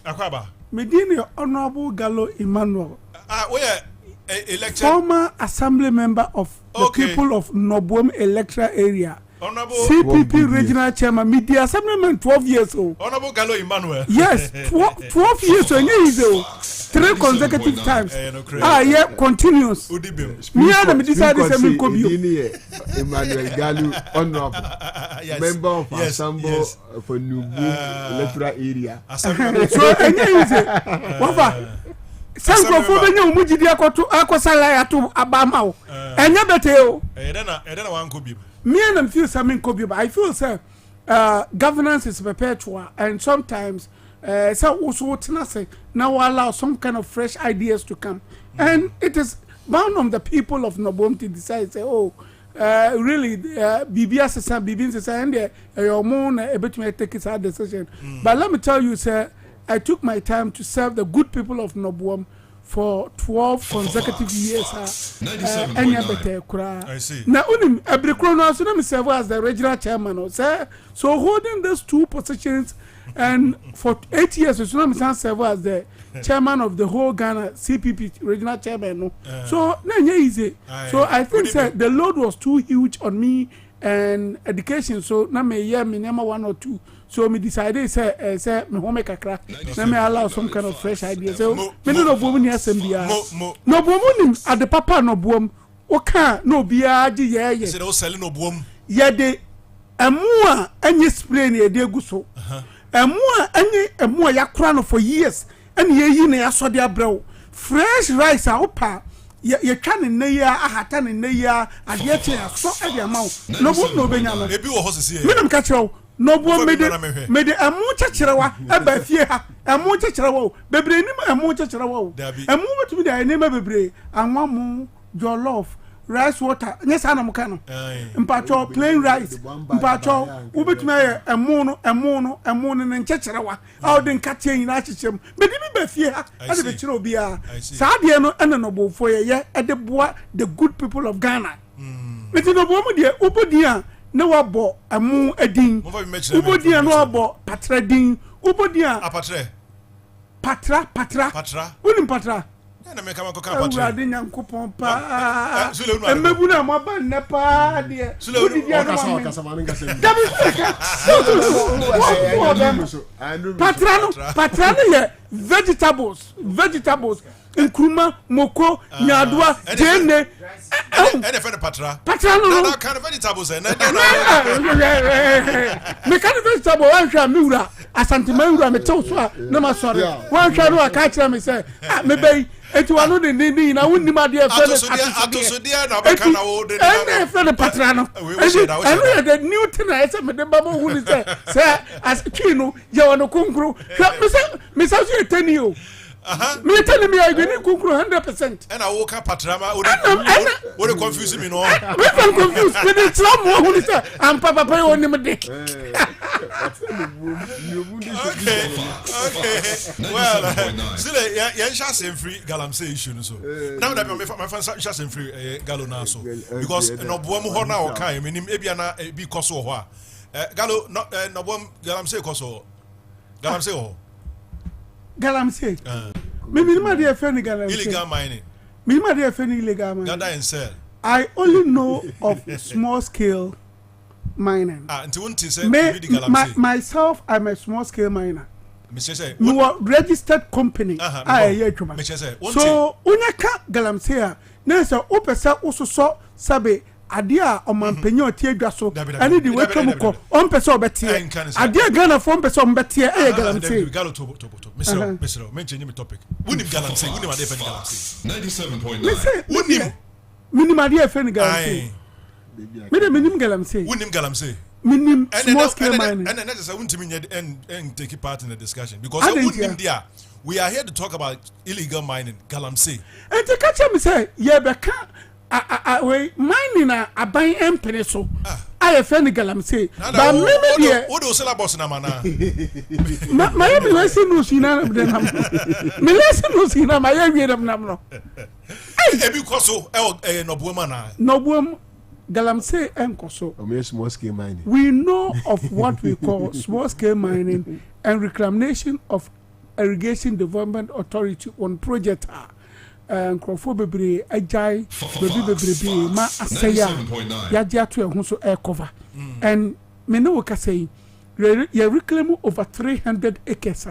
Akwaba. Medina Honorable Gallo Emmanuel. Former assembly member of the people of Nobom electoral area. Honorable CPP regional chairman. Media assemblyman 12 years old. Honorable Gallo Emmanuel. Yes, 12 years old. 3 consecutive times. Yeah, continuous. Me and me decided to make Emmanuel Gallo, honorable member of Assembly for Nubu electoral area. So, Wafa. Sanko for the Mujidi Akosala to Abama. And Yabeteo. Edena one could be. Me and feel something could be, but I feel, sir, governance is perpetual, and sometimes, so also now allow some kind of fresh ideas to come. And it is bound on the people of Nobom to decide, say, really, BBS is and your moon, a bit may take his decision. But let me tell you, sir, I took my time to serve the good people of Nobom for 12 consecutive years. I see. Now, every chrono, so let me serve as the regional chairman. So holding those 2 positions, and for 8 years, so let me serve as the chairman of the whole Ghana CPP regional chairman. So, easy. So I think the load was too huge on me and education. So now me number 1 or 2. So me decided say me home make a crack. Let me allow some kind of fresh ideas. So me no boom here sembia. No boom at the papa no boom. Oka no bia ji ye. Say no selling no boom. Ye de emua enye spray na de gu so. Emua enye emua yakra no for years. And ye yi na yasode abrɛw. Fresh rice a opa ye can na ya ahata na ya ade che so e de ma. No boom no benya no. Ebi wo hosisi e. Me nam ka kyerɛw. No boom mede emu kyekyerewa eba fie ha emu kyekyerewa bebre nim emu kyekyerewa emu betumi da enema bebre anwa mu jollof rice water nyesa na muka no mpacho plain rice mpacho ubetumi emu no ne nkyekerewa awde nkate nyina akyechem bedi bi ba fie ha ade be kyere obi a saa de no ene no bofo ye ede boa the good people of Ghana meti no bomu de ubodi a ne wabɔ ɛmo edin ubodi no wabɔ patra din ubodi a patra unim patra na me kama koka patra ade nyankopon pa emebu na mo ba ne pa de ubodi dia no patra no ye vegetables nkruma moko nyadoa jene ene fe patra no kind of vegetables me kind of vegetable wan hwa me wura asantema wura me tew so a na ma sore wan hwa no aka kira me say me bei eti wanu de ni na wonni ma de fe atosodia na beka na wo de na fe de patra no eno de new thing I say me de ba mo hu ni say as twi no ye wono konkro me say so etani o me tell me I be kunkuru 100%. And I woke up patrama. What confuse me no? Me confused. Me dey tell mo who say am papa pay on him dey. Okay. Well, still ya shasem free galamsey issue so. Now that my friend shasem free galo na so because no boam ho na o kan menim ebia na bi koso ho a. Galo no boam galamsey koso. Galamsey ho. Galamsey. Me minima dey offend galamsey. Illegal mining. Minima dey offend illegal mining. Gather and sell. I only know of small scale mining. Until one say galamsey. Myself, I'm a small scale miner. Mr. say, you are registered company. So, unyaka galamsey a na say o pesa usoso sabe ade a omampanyo tie dwa so ani di wetwa ko on pesa obetie ade Ghana fo pesa ombetie galamsey galo to Mr. mention me topic wunim galamsey wunim ade fe galamsey 97.9 wunim ade fe galamsey minim galamsey wunim galamsey minim small scale mining and that is I wouldn't mean and take part in the discussion because I wouldn't there we are here to talk about illegal mining galamsey and to catch me say ye beka we mining na aban empene so I friend galamsey but me there what do syllabus na mana my lesson no sina dem nam me lesson no sina my wie dem nam no e bi koso no boam na no boam galamsey enkoso small scale mining we know of what we call small scale mining and reclamation of irrigation development authority on project Nkrofo bebre ajai bebre ma asaya ya dia to ehun so air cover and me no ka say ya reclaim over 300 acres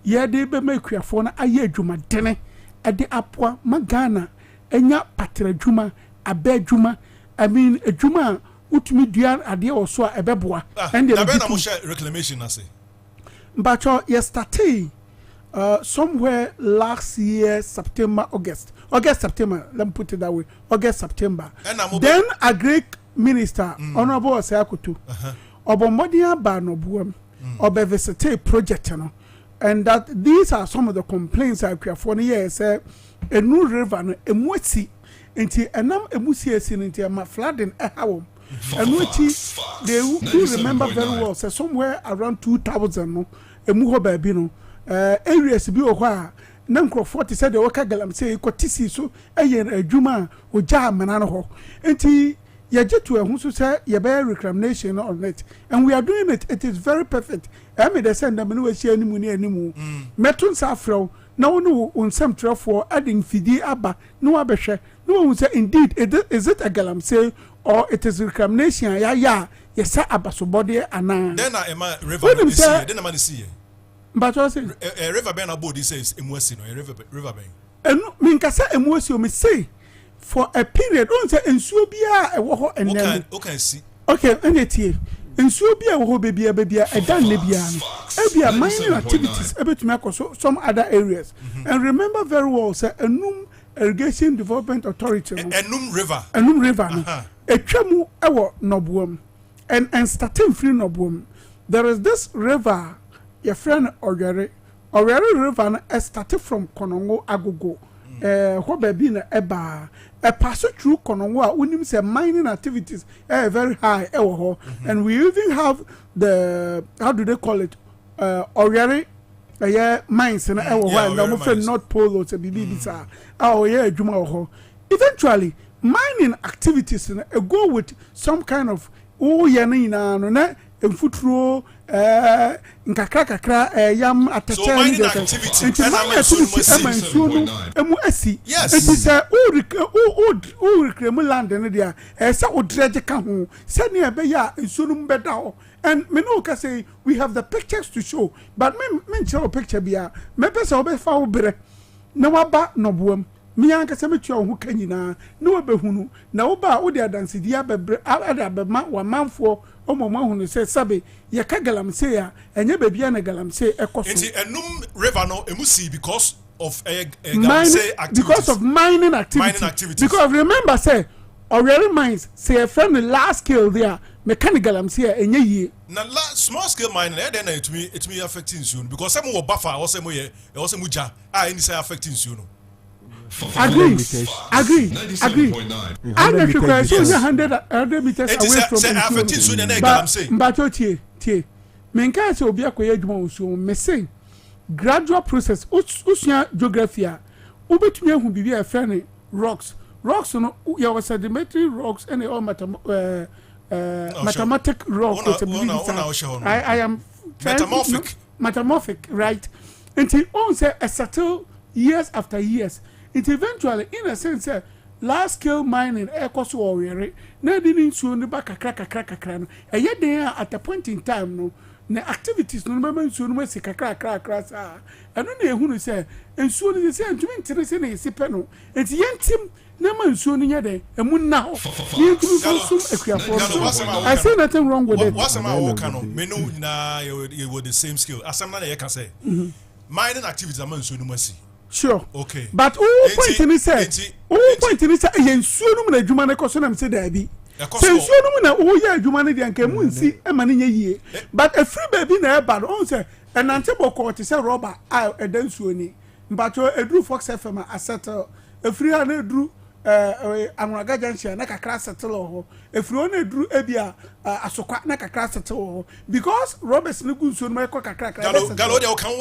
ya de be makuafo na aye adwuma dene e de apoa magana enya patra adwuma aba adwuma I mean adwuma utumi dua ade o so a ebeboa and the na mo share reclamation na say mbacho yesterday somewhere last year September August September let me put it that way September then a Greek minister honorable Osayakutu obomodia ba no buam obe visit project no and that these are some of the complaints I create for years a new river no emuasi enti enam emusi esi enti ma flooding ehawom and which they do remember very well say somewhere around 2000 no emu ho ba bi no areas bi o kwa na Nkrofo te said the waka galamsey ko tisi so eye adwuma o ja amana no ho enti ye jetu ehun so say ye be reclamation on it and we are doing it. It is very perfect. I mean the send them we share animu ni animu metun sa afro na wonu unsam trefo adin fidi aba no abehwe no say indeed is it a galamsey or it is reclamation ya yesa abasobode ana then na ema river no see then na man see but what say a river ben abodi says emuasi no a river ben enu min kasa emuasi o me say for a period don't say ensuo bia e wo ho enem okay see okay enetie ensuo bia wo ho bebia e dan ne bia no e bia mining activities e betumi akoso some other areas and remember very well say enum irrigation development authority no enum river no etwamu e wo noboam and starting free noboam there is this river your friend Oyere river na started from Konongo Agogo ho baby na eba pass through Konongo a unim say mining activities very high and we even have the how do they call it Oyere mines na and I'm afraid not polo to be bisa adwuma ho eventually mining activities go with some kind of wo ye no nyina no na emfuturo nkakra yam atete ni de nti ma nsuo no emu asi nti se o reclaim land ne dia se o dredge ka ho se ne ebe ya nsuo no mbeda ho and me no ka say we have the pictures to show but me show picture bia me pese obefa wo bere na waba no boam me anka se metua wo ka nyina na wabehunu na wo ba wo de adanse dia bebre ada bema wa manfo omo hunu se sabe ye ka galamse ya enye bebia na galamse ekoso nti enum river no emusi because of galamse activities because of mining activities because remember say already mines say a friend last scale there mechanical galamse ya enye yi na small scale mining then it me affecting soon because some wo buffer or some ye or some muja any say affecting soon no agree. I'm not sure so 100 meters away from but tie me can say obi akoye adwuma so me say gradual process usua geography a obetumi ehu bibi a friend rocks no you was sedimentary rocks and all metamorphic rocks I am metamorphic right until on say a settle years after years. It eventually, in a sense, large scale mining, echoes or weary, no didn't soon the back a crack. And yet, they are at a point in time, no, the activities no remember soon was a crack, and only who say, and soon as they say, to interest in a sipeno, and the young Tim, no man soon in your day, and moon now. I say nothing wrong with it. What's my walk? Menu na you were the same skill. As some I can say, mining activities are man soon mercy. Sure. Okay. But point in this yensuo na adwuma ne koso na me say da bi. Sensuo na o ya adwuma ne de anka mu nsi e ma ne nya yie. But a free baby na e bad on say enante boko te say rubber a edansuo ni. Mbacho edru Fox FM a settle e free na edru anwaga junction na kakra settle ho. E free na edru ebia asokwa na kakra settle ho because Roberts ne gunsuo no ekọ kakra. Galo de kan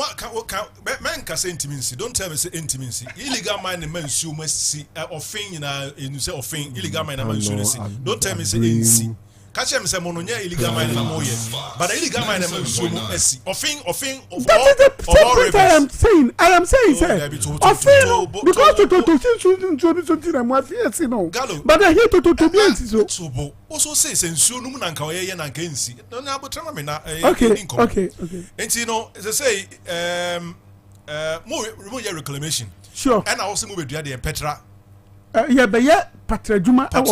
men ka say intimacy. Don't tell me say intimacy. Illegal mining men sue mercy offing na you say offing illegal mining men sue. Don't tell me say insi. Catch him say mononya illegal mining na moye. But illegal mining men sue mercy. Offing of that is the point I am saying say offing because to na mo afie no. But I hear to be so. Also say sensuo no na nka oyeye na nka nsi. No na abotrama me na okay. And you know, as I say more reclamation. Sure. And I also move to the Petra. Yeah, but Patra Juma. But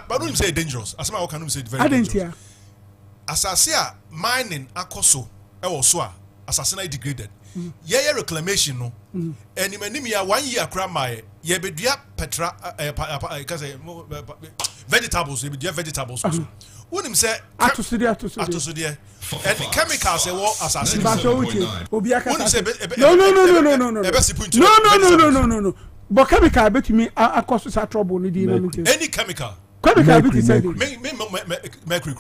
don't say dangerous. As I can say very dangerous. As I say mining akoso so assassinate degraded. Yeah, reclamation no. And in 1 year cram my ye be Petra vegetables, ye be vegetables also. When him say atosudia and chemicals say what assassin no but chemical bet me cause trouble any chemical bet say mercury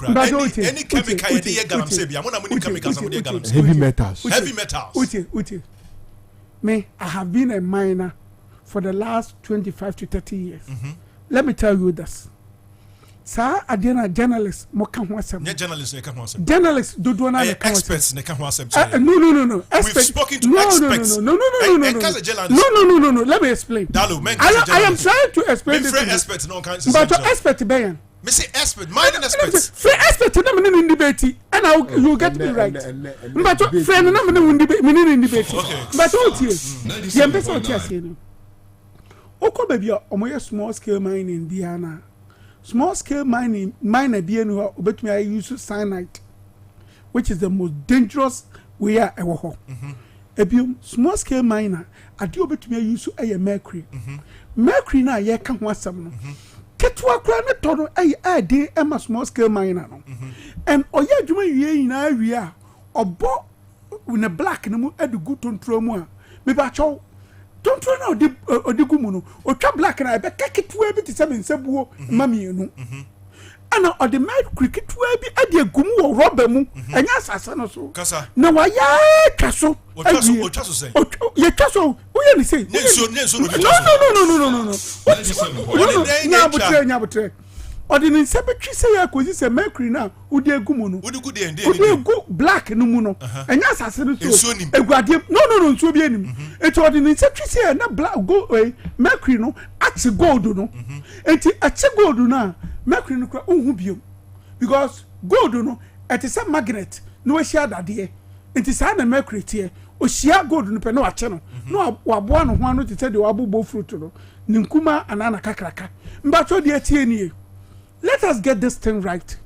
any chemical dey galam say bia mona many chemicals am dey galam heavy metals me I have been a miner for the last 25 to 30 years. Let me tell you this. Sir, Adena journalists mo kan ho asem. Journalists ne kan ho asem. Journalists do na ne kan experts ne kan ho asem. No. We've spoken to experts. No. Let me explain. I am trying to explain this. Experts no kan. But expert be me say expert, mining experts. Free expert na me in debate and you get me right. But friend na me in debate. But what here? You be so here say no. Oko baby omoye small scale mining in Diana. Small scale mining miner be no obetumi I use cyanide, which is the most dangerous way ever ho. Ebium small scale miner ade obetumi use mercury. Mercury na ye ka ho asem no. Ketwa kra ne to no dey e small scale miner no. And oye adwuma wie nyina wie a obo in black no mu edugu tontro mu a me ba chow don't know odigumu o twa black na be kaketwa bi te se mensabuo mamienu ana o de mercury ketwa bi ade agumu wo rubber mu anya asasa no so na wa ya twaso o twaso say ye twaso o ye ni say nenso no no nya botre ordinary sebetri say ya kozi say mercury na udi egumu no udi egu black no mu no enya asase no so eguade no nsuo bi enim enti ordinary sebetri say na black go mercury no achi gold no enti achi gold na mercury no kra unhu biom because gold no it is a magnet no share dade enti sa na mercury tie o share gold no pe no ache no no waboa no ho anu te say de wabobo fruit no ninkuma anana kakraka mbacho de tie nie. Let us get this thing right.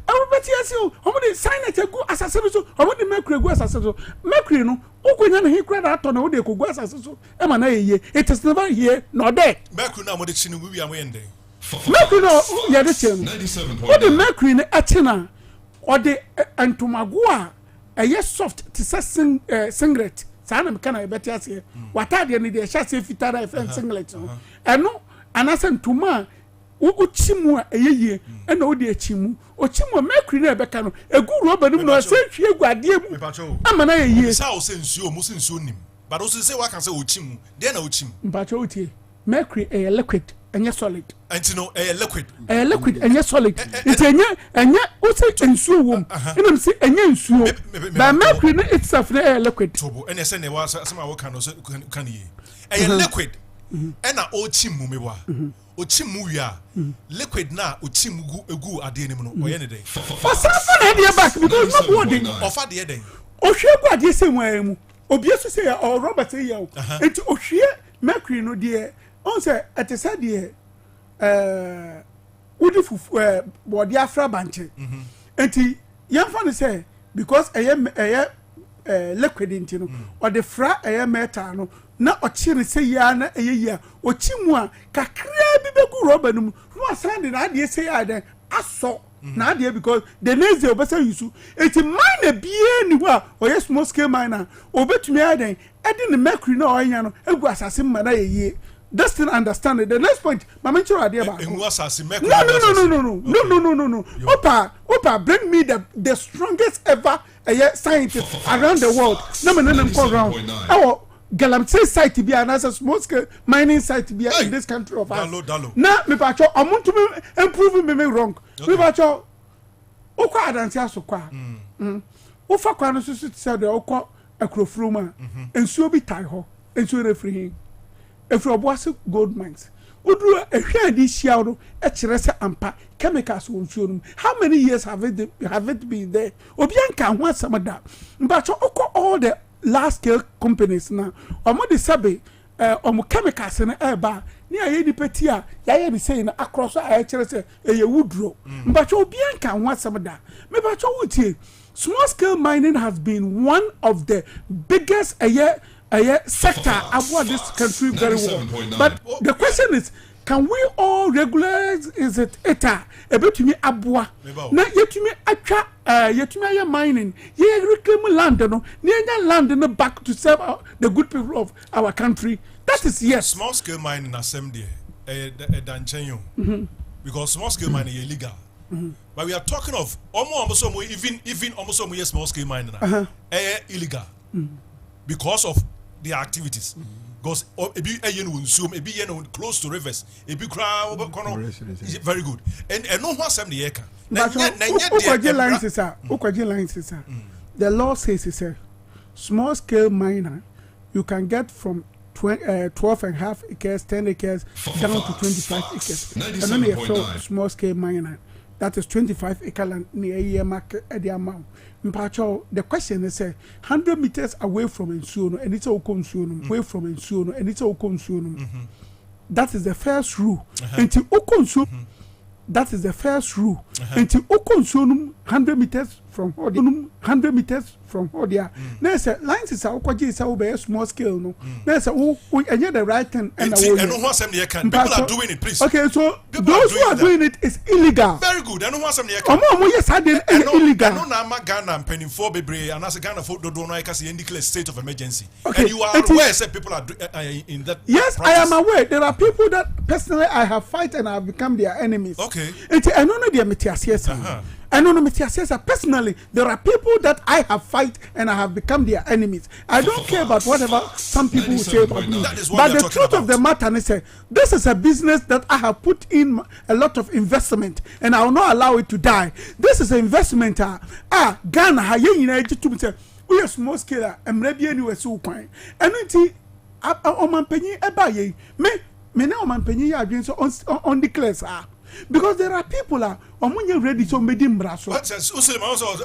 Everybody else, how sign it go assassin so how many mercury go assassin so mercury no ukonya na he credit to na wo de go assassin so e ma na ye it is never here nor there. Mercury na mo de chinu we am ende. Mercury no ya de chenu. What the mercury na atina or the antomago a yes soft to singlet. Sana me kana e beti ase. Watade ne de chase fitara e singlet no. Eno anasen tuma uchimu eyeye ena odi achimu ochimu mercury na ebeka no egu roba nim no se hwie guade mu amana yeye sa o se nsuo mo se nsuo nim but o se wa kan se ochimu de na ochimu mpacho otie mercury a liquid enye solid anti no a liquid enye solid it enye o se nsuo wom ina se enye nsuo but mercury no itself na liquid tobo ene se ne wa sama wo kan no se kan ye a liquid ena ochimu me wa ochimu wia liquid na ochimu egu ade nim no oye ne dey osafa na dey back because no body ofa dey dey ohwe gu ade se mu obi eso se ya o Robert say ya enti ohwe mercury no dey on say etesa dey udi fufu body afra banche enti yamfa ne say because eye liquid enti no or the fra eye metal no na ochire se ya na eyeya ochimu a kakra bi begu roba num no asande na ade se ya den aso na ade because the next day obesa yusu eti mine bie ni ho a oye small scale miner obetumi aden edi ne mercury na onya no egu asase mma na yeye this thing understand it. The next point mama nchiro ade ba no opa bring me the strongest ever scientist around the world na me nem go round Galamsey site be an as small scale mining site be in this country of us. Na me pacho amuntu improve me wrong. Me pacho okwa adanse aso kwa. Ofa kwa no susu tse de okọ akrofuru ma. Ensuo bi tai ho. Ensuo refri hin. Efro oboase gold mines. Oduru ehwe adi hia no e kire se ampa chemicals won suo no. How many years have it been there? Obi anka ho asamada. Mbacho okọ all the large scale companies na omo de sabe omo chemicals na eba ni aye di peti a yaye bi say na across aye kire say eye wudro mbacho obi anka ho asem da me bacho wutie small scale mining has been one of the biggest sector aboard this country very well but the question is can we all regulate is it eta ebetumi aboa na yetumi atwa yetumi aye mining ye reclaim land no na enya land no back to serve the good people of our country that is yes small scale mining assembly danchenyo because small scale mining is illegal but we are talking of almost even almost small scale mining illegal because of their activities because ebi ayen won suom ebi yen close to rivers ebi kra very good and no one asem the eka na ukwaje lines sir the law says it's a small scale miner you can get from 12.5 acres 10 acres down to 25 acres and then you have small scale miner that is 25 acre land near a market at the amount. The question is 100 meters away from Ensuno and it's all consumed away from Ensuno and it's all consumed. That is the first rule. Until Okonsu, that is the first rule. Until Okonsunum 100 meters from Hodia, 100 meters from Hodia. There's a lines is our quaji small scale. No, there's a and you're the right thing and people are doing it, please. Okay, so those who are doing it is illegal. Very good. I don't want some yes, I did illegal. I know I'm Ghana and penny for Bebre and as a Ghana for don't know I can see declare state of emergency. Okay, and you are aware that people are in that. Yes, process. I am aware. There are people that personally I have fight and I have become their enemies. Okay. I don't know their metias yes. And personally, there are people that I have fight and I have become their enemies. I don't care about whatever some people will say about me. But the truth of the matter is, this is a business that I have put in a lot of investment, and I will not allow it to die. This is an investment. Ghana, we are small scale. I'm ready anyway. So fine. And me now man penny against on the class because there are people are ready to make them brasso. What says Usman also No,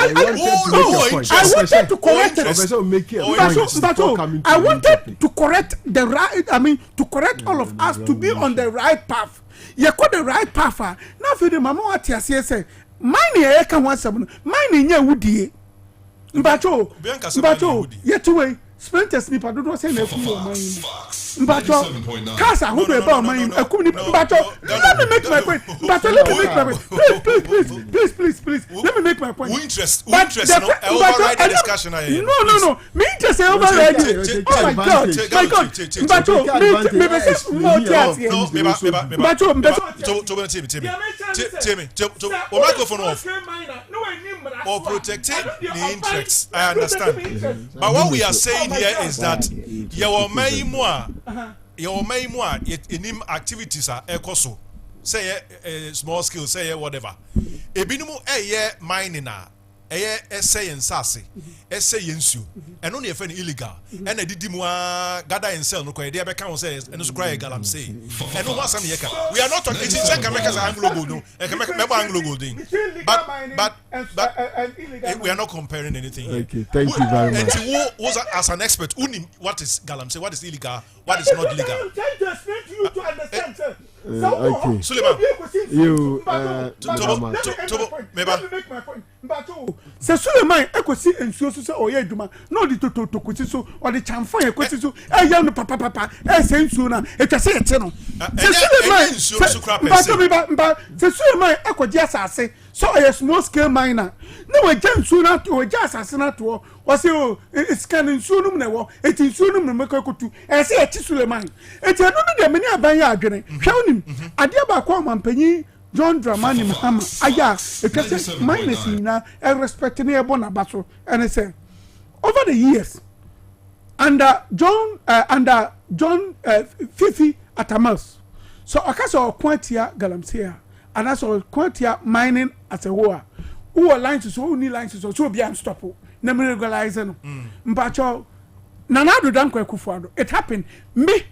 I wanted to correct it. I wanted to correct the right. I mean, to correct all of us to be on the right path. You got the right path. Now for the mama what you say, mine here can want some. Mine here would be. Mbacho, yet away. Sprinters ni pado do say na fu o man Mbacho cars are who be about man akumi Mbacho let me make my point Mbacho let me make my point please let me make my point interest no override the discussion no me interest override oh my god Mbacho me be say more to microphone off or protecting the interests. I understand, but what we are saying here is that your main activities are ecoso, say small scale, say whatever. Ebinumu mining essay and sassy, essay yensu, and only if any illegal, and I did gather and sell no quite. The account says, and it's cry galam say, and no one some yeka. We are not talking. It's in America's Anglo Gold, and remember Anglo Golding, but we are not comparing anything. Okay, thank you very much. And who was as an expert, what is galam say, what is illegal, what is not legal. I'm trying to explain to you to understand, sir. Okay. Suleiman, you let me make my point. Se Suleiman ekosi ensuo so se oye aduma no di to kwesi so o di chamfo ye kwesi so ya no papa se ensuo na etwase yete no se Suleiman se Suleiman ekoji asase so oye small scale miner na we jansuo na o ja asase na to o se o scan ensuo no na wo eti ensuo no na mekokotu se eti Suleiman eti no no de meni aban ya adwene hwewnim ade ba kwa mampanyi John Dramani Mahama aya ekase minus na respect na ebona baso and say over the years under John Fifi Atamas so akaso kwantia galamsea and also kwantia mining as a whole who lines so ni lines so be am stop na me regularize no mbacho Nanado Danko Kufuado. It happened. Me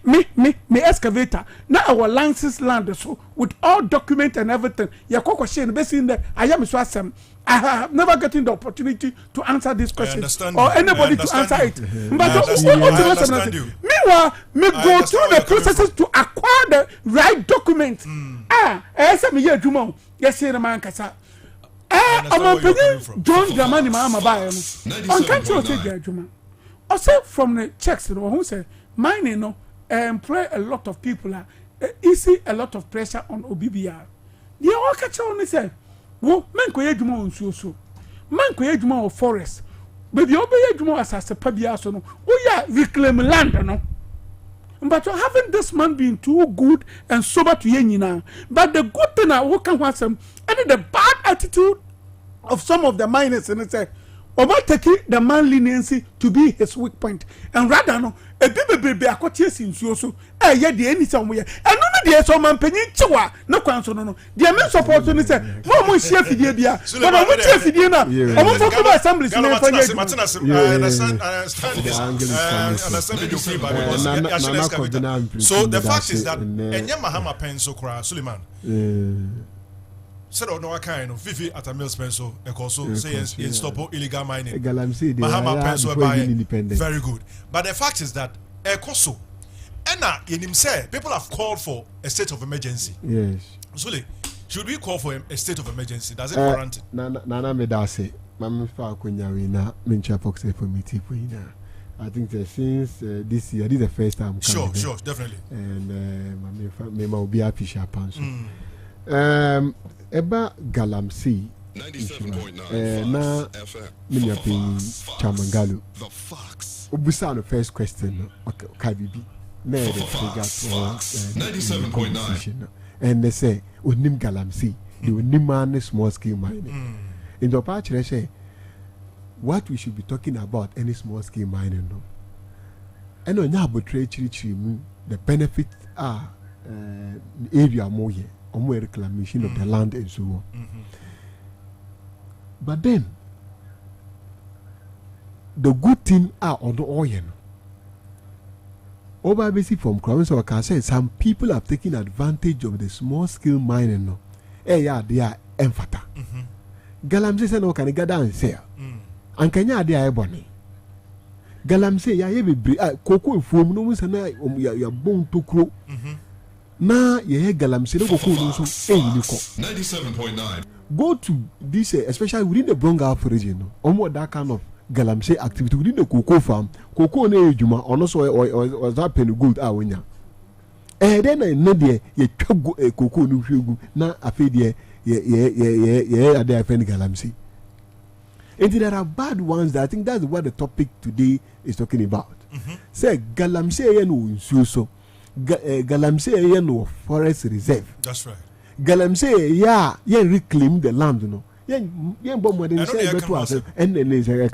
excavator. Now our license land so with all document and everything. Yakoko Shin basically in there. I am Swasem. I have never gotten the opportunity to answer this question or anybody to answer it. But meanwhile, me go through the processes to acquire the right document. Yes, man kasa. John Dramani Mahama Bayo. On can't take Juma. Also from the checks, who say mining employ a lot of people easy a lot of pressure on OBBR. The all catch on say, "Wo men ko yedwuma on so man ko yedwuma on forest, but the obey yedwuma as a pabia so no. Oh yeah, reclaim land no." But having this man being too good and sober to yenina, but the good thing I work on some and the bad attitude of some of the miners and say. Oba take the man leniency to be his weak point and rather no e be akotie sinsuo so ye de any somewhere and no de so man panyin chiwa no kwan so no de men support ni say mo share fidie bia but mo share fidie na mo for the assembly na so the fact is that enye Mahama penso kra Suleiman said no kind of Fifi at a mill Spencer and also say in stop illegal mining. Mahama Penso very good. But the fact is that Ekoso Enna in him say people have called for a state of emergency. Yes. Sule, should we call for a state of emergency? Does it warrant it? Nana Medase, Mamma Kunyawina, Mincha Fox for me. I think that since this year, this is the first time. Sure, definitely. And Mamma will be happy Shapan. Eba Galamsey 97.9 na minya pin Chamangalu Obusa no first question okay bibi na the figure 97.9 and they say onim Galamsey the only small scale mining. In the part, say what we should be talking about any small scale mining. No, and on your the benefits are area more or more reclamation of the land and so on. But then the good thing are on the oil. Over basic from Crown, so I can say some people have taken advantage of the small scale mining. No, they are emphata. Galamsey say no can gather and sell. And Kenya they are ebony. Galamsey ya ye be cocoa foam no one na ya bone to crow. Na ye galamsey no cocoa no so 97.9. Go to this especially within the Bronga region. Almost that kind of galamsey activity within the cocoa farm. Cocoa na ejuma ono so or that penny gold awenya. Then I know there ye cocoa no hwegu na afedie ye ade afend galamsey. And there are bad ones that I think that's what the topic today is talking about. Say galamsey no so galamsey no forest reserve. That's right. Galamsey ye reclaim the land no. Ye bomb when they say better us and then they say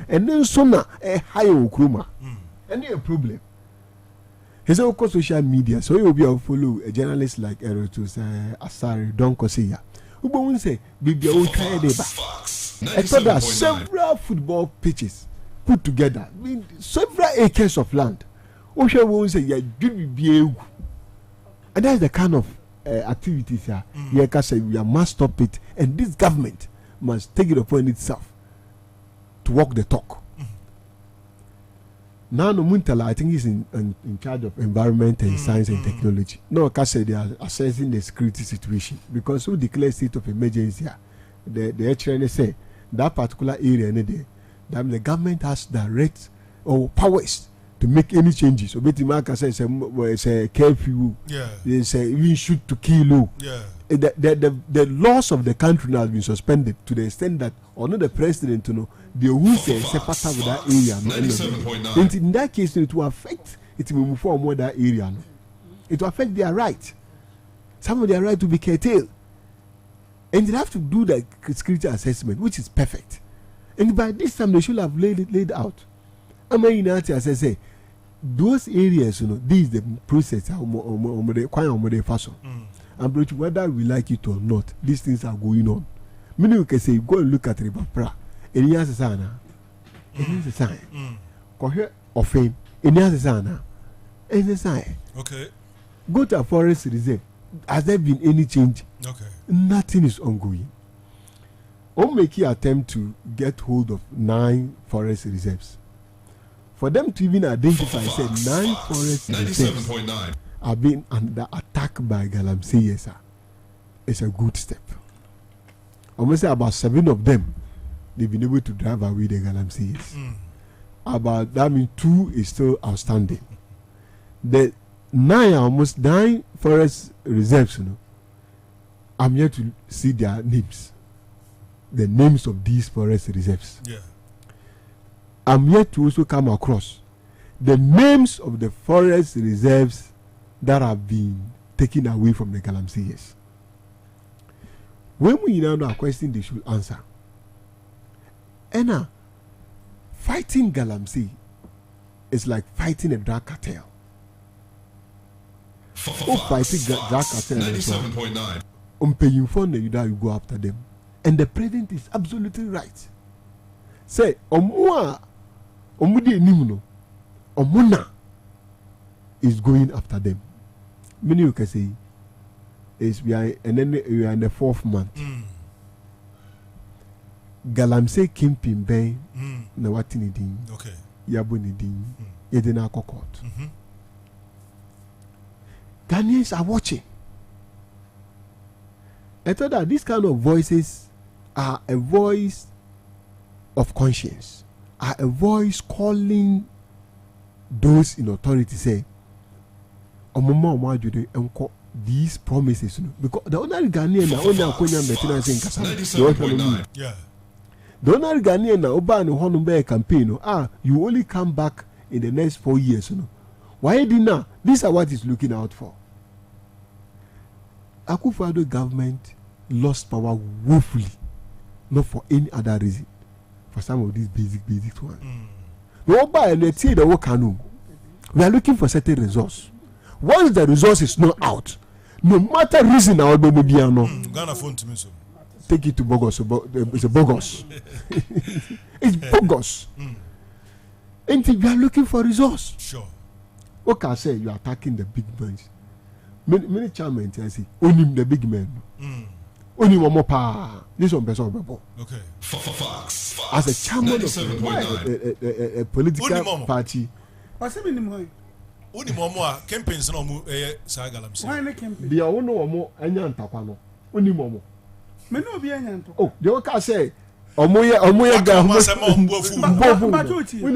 and then sooner a higher okruma. And a problem. He's also social media, so you will be able to follow a journalist like Erotus Asari Don Kosia. Who won't say Bibi will try I thought there are several football pitches put together, several acres of land. Osha won't say yeah, and that's the kind of activities here. We must stop it, and this government must take it upon itself to walk the talk. Now, no Muntala, I think he's in charge of environment and science and technology. No, Kase, they are assessing the security situation because who declares state of emergency here? The HRN say that particular area, that the government has direct or powers to make any changes. So, Betimaka says it's a curfew. They say even shoot to kill. The laws of the country now have been suspended to the extent that only the president to know the rules say separate with that area. 97.9. In that case, it will affect it will move forward that area. No? It will affect their right. Some of their right to be curtailed. And they have to do the security assessment, which is perfect. And by this time, they should have laid it out. I mean, as I say, those areas, this is the process. And whether we like it or not, these things are going on. Meaning, we can say, go and look at River Pra. And here's a sign. Here's a sign. Go here of fame. And here's a sign. And a sign. Okay. Go to a forest reserve. Has there been any change? Okay. Nothing is ongoing. Or make an attempt to get hold of 9 forest reserves. For them to even identify, said 9 forest reserves are being under attack by Galamsey. It's a good step. Almost about 7 of them, they've been able to drive away the Galamsey. About that means 2 is still outstanding. The 9 forest reserves, I'm yet to see their names. The names of these forest reserves. Yeah. I'm yet to also come across the names of the forest reserves that have been taken away from the Galamseyers. When we now know a question they should answer. And fighting Galamsey is like fighting a drug cartel. Fighting drug cartel 97.9. Paying for you go after them. And the president is absolutely right. Say, Omuna is going after them. Many you can say is we are and then we are in the 4th month. Galamsey Kimpin Bay na watini din. Okay. Yabuni din. Yedena court. Ghanaians are watching. I thought that these kind of voices are a voice of conscience, are a voice calling those in authority say, these promises, because the ordinary Ghanaian na only akonya maintenance in Kasana. Yeah. The ordinary Ghanaian na oba no hono be campaign. You only come back in the next 4 years. Why did now? These are what he's looking out for. Akufo-Addo government lost power woefully, not for any other reason, for some of these basic ones. We all buy and they see the work canoe. We are looking for certain resource. Once the resource is not out, no matter reason our baby Ghana phone to me so. Take it to bogus. It's a bogus. It's bogus. And we are looking for resource. Sure. What can I say? You are attacking the big men. Many chairmen I say only the big men. Only one more power. This one person. Okay. Fox. As a chairman of a political party. What's happening? Only more campaigns no mu sagalam say. Why na campaign? Dia wono omo anya ntakwa no. Oni momo. Me no bi anya nto. Oh, they can say omo ye ga oni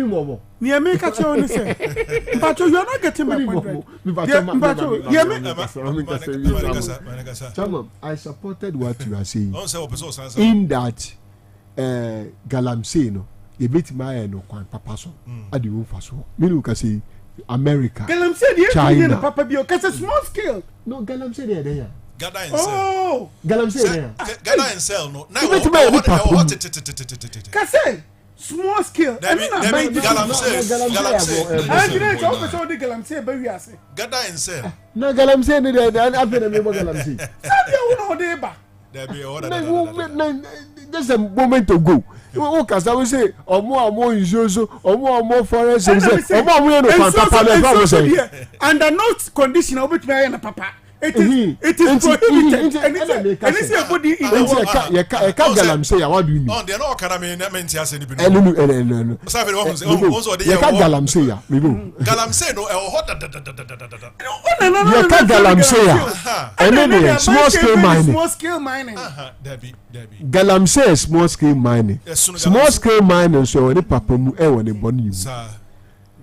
momo. Ni eme ka che oni say. Mpacho you are not getting my point. Mpacho, Chama, I supported what you are saying. In that galamsey no, e beti ma no kwan papa so. Adi wo fa so. Me no ka say America, China, Papa Bio, because a small scale. No, Galamsey there. Gather and sell. Oh, Galamsey there. Gather and sell. No, now Kase, small scale. Galamsey. I didn't also the Galamsey, but we are saying. Gather and sell. No, Galamsey there. I'm after the Galamsey. There be order. Just a moment to go. Oh, because I will say, or more insurance, or more forest, or more papa. Under no condition, I will be a papa. It is prohibited. And it's a body in the Galamsey. What do you mean? Oh, they are not Academy. No. Galamsey. Galamsey, no, Galamsey. Small scale mining. Galamsey small scale mining. Small scale mining, so any papa mu when they born you.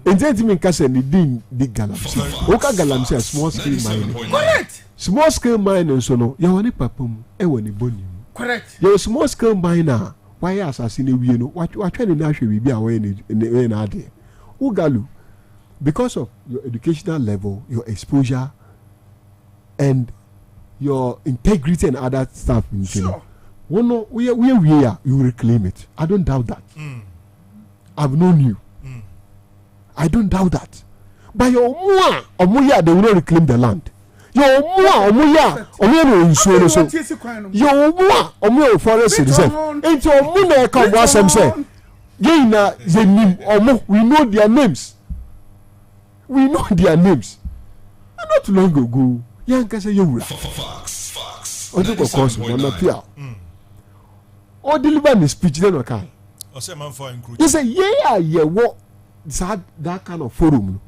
Enti me kase ni din di Galamsey. Oka Galamsey small scale mining. Correct. Small scale mining so no ya woni papa mu when they born you. Correct. Your small scale miner why assassin we no what try na hwe bibi a we na ade. Ugalu because of your educational level, your exposure and your integrity and other stuff in sure. We you reclaim it. I don't doubt that. I've known you. I don't doubt that. But your omuya they will not reclaim the land. Your omuya no insurance. Your omuya forest citizen. Into omuna come what some say. We know their names. We know their names. And not long ago, Yanka say you Fox. O do course one not here. O deliver the speech then okay. O say man for include. You say yeah what that kind of forum.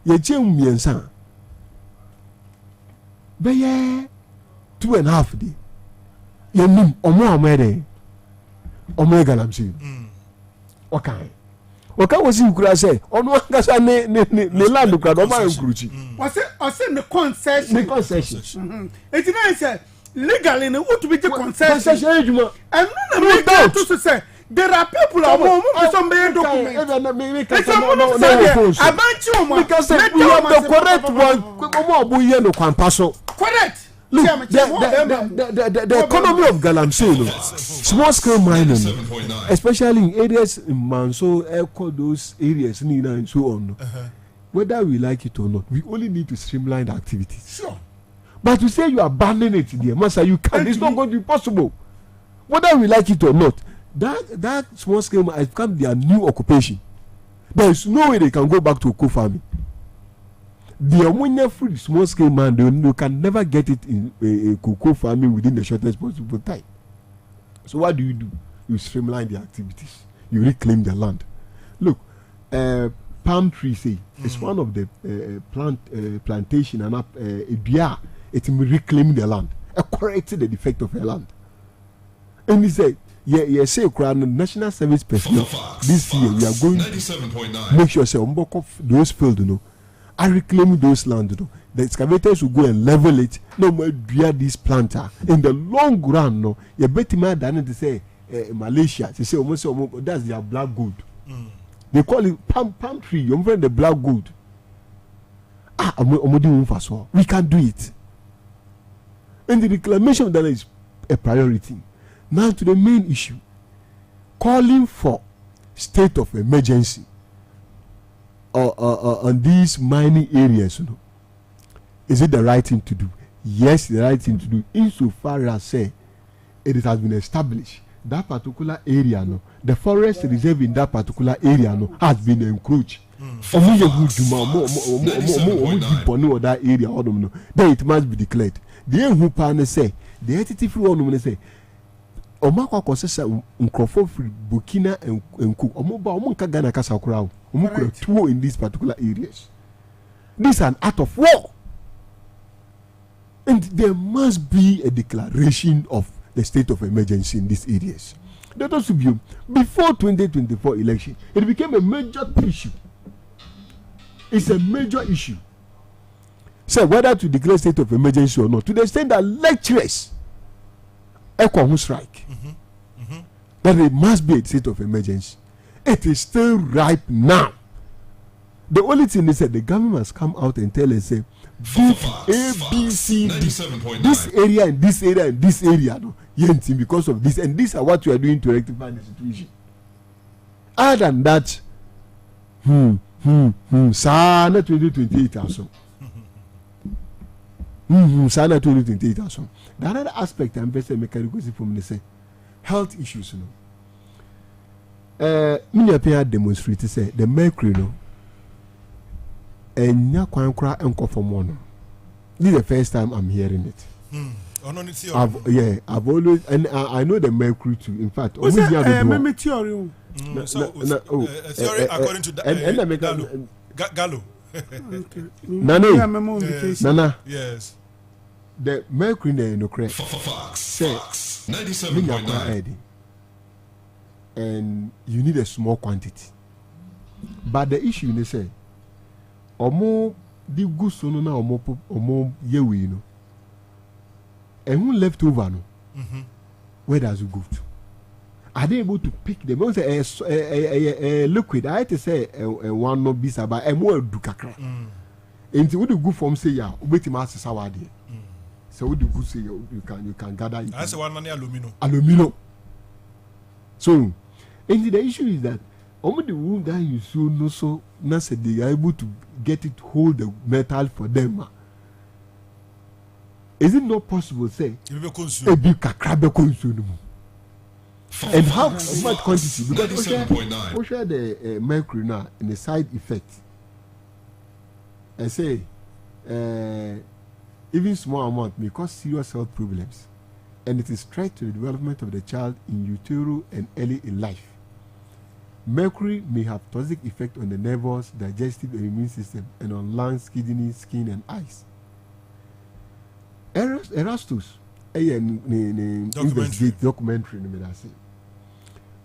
Ye chem miensa. Be ye 2.5 day. Ye nim omo amede. Omo Galamsey. Okay. Oka wasi ukura say onu angasa ne land ukura do ma nkuruchi. Wase ne concession. It is say legally ne want to be the concession ejuma. And no make that to say there are people who some document. Because we have the correct one. Omo obuye no kwampaso. Correct. Look, the economy of Galamsey, small scale mining, especially in areas in Manso, Echo, those areas, Nina, and so on. Whether we like it or not, we only need to streamline the activities. Sure. But to say you abandon it there, Master, you can't. It's not going to be possible. Whether we like it or not, that small scale has become their new occupation. There is no way they can go back to co-farming. The ammonia free small scale man, you can never get it in a cocoa farming within the shortest possible time. So what do? You streamline the activities. You reclaim the land. Look, palm tree say it's one of the plantation and it will reclaim the land, correct the defect of the land. And he said, yeah, say national service personnel this year we are going to make sure say those fields, I reclaim those land. The excavators will go and level it. No more do this planter. In the long run, no, you better mad than to say Malaysia. They say almost that's their black gold. They call it palm tree. You're the black gold. We can do it. And the reclamation that is a priority. Now to the main issue, calling for state of emergency on these mining areas, you know, is it the right thing to do? Yes, the right thing to do. Insofar as say it has been established that particular area, no, the forest reserve in that particular area, no, has been encroached. Then it must be declared. The who pan say the entity free one say Omako Kosesa Uncrofo Burkina and Cook Omoba Omonka Gana Casa Crow Omukura two in these particular areas. This is an act of war. And there must be a declaration of the state of emergency in these areas. That also be before 2024 election. It became a major issue. It's a major issue. So whether to declare state of emergency or not, to the extent that lecturers echo strike, that it must be a state of emergency. It is still ripe now. The only thing is that the government must come out and tell us, say, A, B, C, D, this area and this area and this area, no, because of this, and these are what we are doing to rectify the situation. Other than that, Sana 2028 also. Sana 2028 also. The other aspect I'm best mechanical from the say health issues, you know. Many appear demonstrate say the mercury, no, and Yakwankra and Kofomono. This is the first time I'm hearing it. I've always, and I know the mercury too. In fact, theory. Theory according to Gallo. Nana. Yes. The mercury in the correct. Say 97.9. And you need a small quantity. But the issue is say, omo di gusto no na omo yewe, you know. And who left over no? Where does it go to? Are they able to pick them? Because a liquid, I had to say one no bisa but a more do kakra. And what the good form say ya, wait him ask sawadi. So what the good say you can gather. I say one alumino. Alumino. So, and the issue is that only the wound that you so no so na say they are able to get it hold the metal for them. Is it not possible say a big kakrabe consume? And how much quantity? Because we share the mercury now in the side effect. I say even small amount may cause serious health problems, and it is threat to the development of the child in utero and early in life. Mercury may have toxic effect on the nervous, digestive, and immune system, and on lungs, kidneys, skin, and eyes. Erastus, investigate documentary.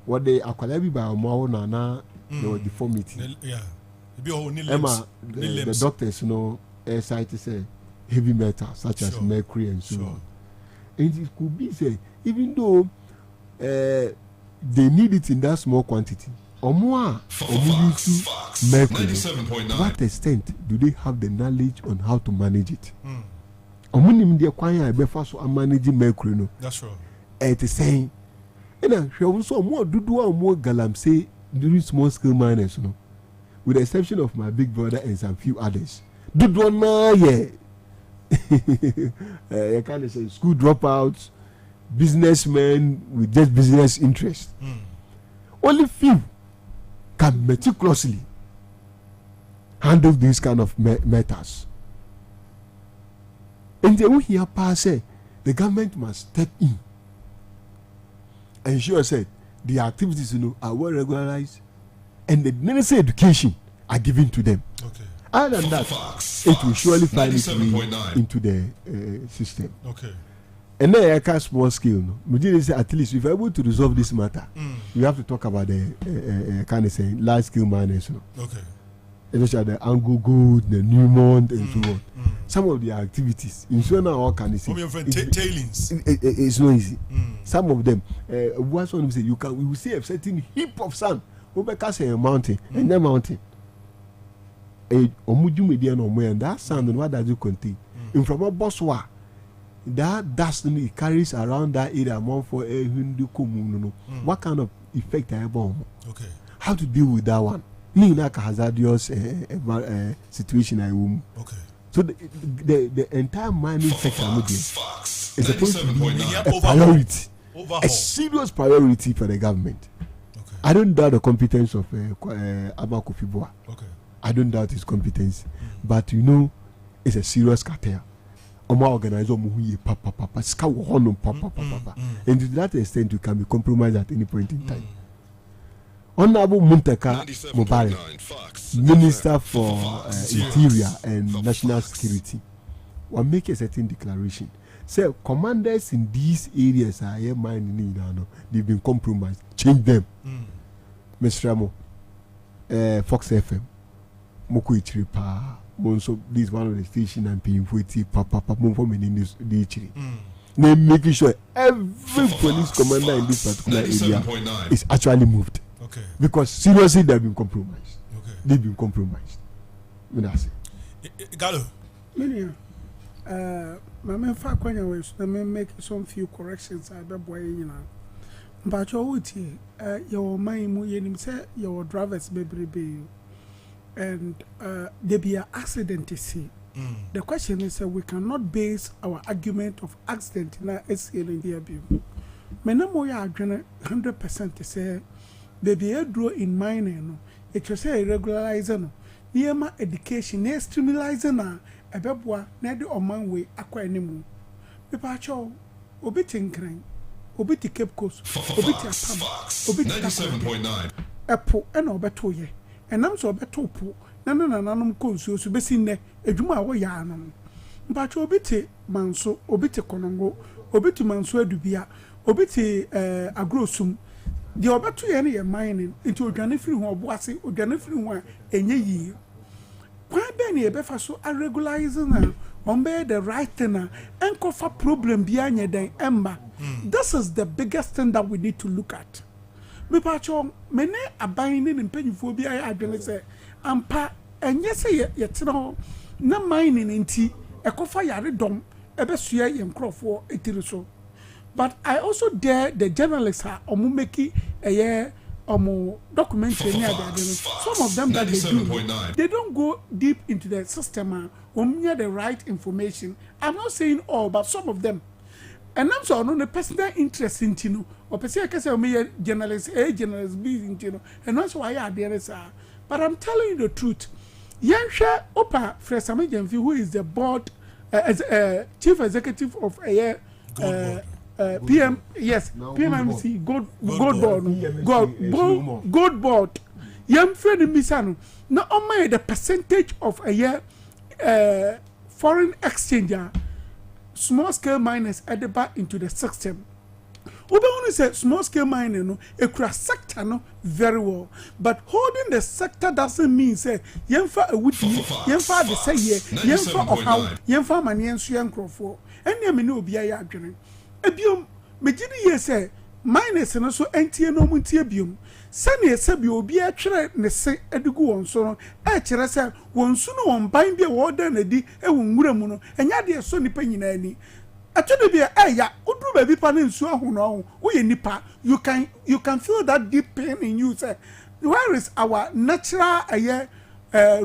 What they acquire by a more nana deformity. Yeah, the doctors know cite say heavy metals such as mercury and so on. And it could be say even though they need it in that small quantity or more, mercury. To what extent do they have the knowledge on how to manage it? Managing mercury, no. That's right. It is saying, and I also more do more galamsey during small scale miners, no, with the exception of my big brother and some few others. Do one, yeah. I can't say school dropouts, businessmen with just business interest. Only few can meticulously handle these kind of matters. And then we hear pass say the government must step in. And sure said the activities, you know, are well regularized and the necessary education are given to them. Okay. Other than that, it will surely find its way into the system. Okay. And then I can small scale. No, we say at least if we're able to resolve this matter, we have to talk about the kind of say large scale miners. No? Okay. Especially the Anglo Gold, the Newmont, and so on. Some of the activities in so now all can you see tailings. It's not easy. Some of them, once one say you can, we will see a certain heap of sand over a mountain and that mountain. And that sand, what does it contain? In from a Boswa, that dust it carries around that area more for a Hindu community. What kind of effect are you? Okay. How to deal with that one? Like a hazardous situation I will. Okay. So the entire mining sector is supposed to be a priority, a serious priority for the government. Okay. I don't doubt the competence of Abba Kofi Boa. Okay. I don't doubt his competence, but it's a serious cartel. Oma organizer papa, and to that extent you can be compromised at any point in time. Honorable Muntaka Mobile, Minister for Interior and National Security, will make a certain declaration. Say commanders in these areas are here mining, they've been compromised. Change them. Mr. Ramo, Fox FM, Moko Ichiripa, Monso, this one of the station and paying for it, Papa, the Ichiri. Making sure every police commander in this particular area is actually moved. Okay. Because seriously, they've been compromised. Okay. They've been compromised. That's it. Gallo. My main fact when I was, let me make some few corrections. I be boy, But your mind, say your drivers baby, and there be an accident to see. The question is we cannot base our argument of accident in the abuse. Menamoya 100% to say. Baby, I draw in mining. It was a regularizer. Near my education, near stimulator na a bebwa, near the Oman way, aqua anymore. Pepacho, obiting crane, obiti Cape Coast, obiti Apam, obiti 97.9. Apple and obetoye, and I'm so betopo, nananum consul, so besine, a juma way yanum. But obiti manso, obiti conongo, obiti manso dubia, obiti agrosum. The obetu any mining into organic free one bossy, organic free one, and ye. Why be a befa so a regularizing on the right thing and cover problem behind your day ember. This is the biggest thing that we need to look at. Me pacho, many are buying in penyophobia, I don't say, ampa, and yes, yet no mining in tea, a cover yard dom, a best year in crop for it so. But I also dare the journalists make a documentary. Some of them that they don't go deep into the system near the right information. I'm not saying all, but some of them. And I'm so on the personal interest in Tino, or person journalist be in Tino, and that's why I there is. But I'm telling you the truth. Yansha Opa Fresamajan, who is the board as chief executive of a PM, yes, PMMC, gold board. Young friend Misano. Now, only the percentage of a year foreign exchanger, small scale miners at the back into the system. We only say small scale mining, a cross sector, no, very well. But holding the sector doesn't mean say, Yemfa a witty, Yemfa the say, Yemfa or how, Yemfa money and Suyan Crawford, and Yamino be a yard. Ebium, Megini ye say, minus and also anti no muntiabium. Sani sabi obi a chere ne se edugu on so e chere se won su no won ban bia wo da na di e wonwura mu no enya de so nipa nyina ani atode bia ya oduru ba bi pa na nsu ahono ho wo ye nipa you can feel that deep pain in you say where is our natural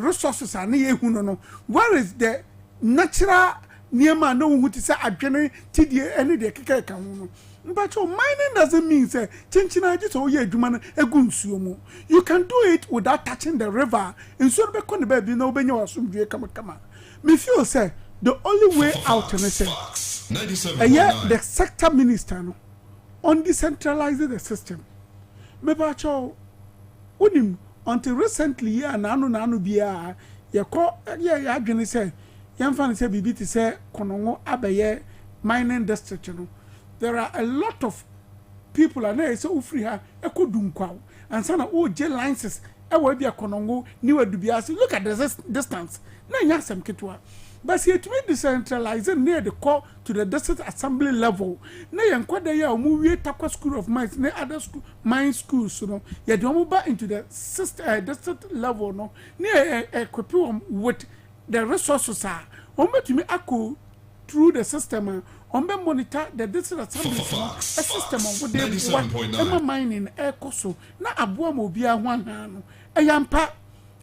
resources and ye hu no where is the natural niema no hu ti say adwene tidie ene de keka ka hu no. But mining doesn't mean say chinchina just oh yeah juma egunsuomo. You can do it without touching the river. In so be kon baby no be nyaw asumdue kama. Me feel say the only way out and say the sector minister no on decentralizing the system. Me ba cho unim until recently ya nanu bia ye ko ya adwene say yemfa say bibi ti say konongo abaye mining district no. There are a lot of people and they say free her ekudunkwao and sana j licenses e we bia konongo ni wadubia say look at the distance na nyasem ketwa but see it be decentralized near the core to the district assembly level na yankwada ya omu wie takwa school of mines na other school mine schools no ya de omu ba into the district level no near equip with the resources are ometumi ako through the system on be monitor the district assembly a system on what they mining air koso na aboa mo bia ho no eyampa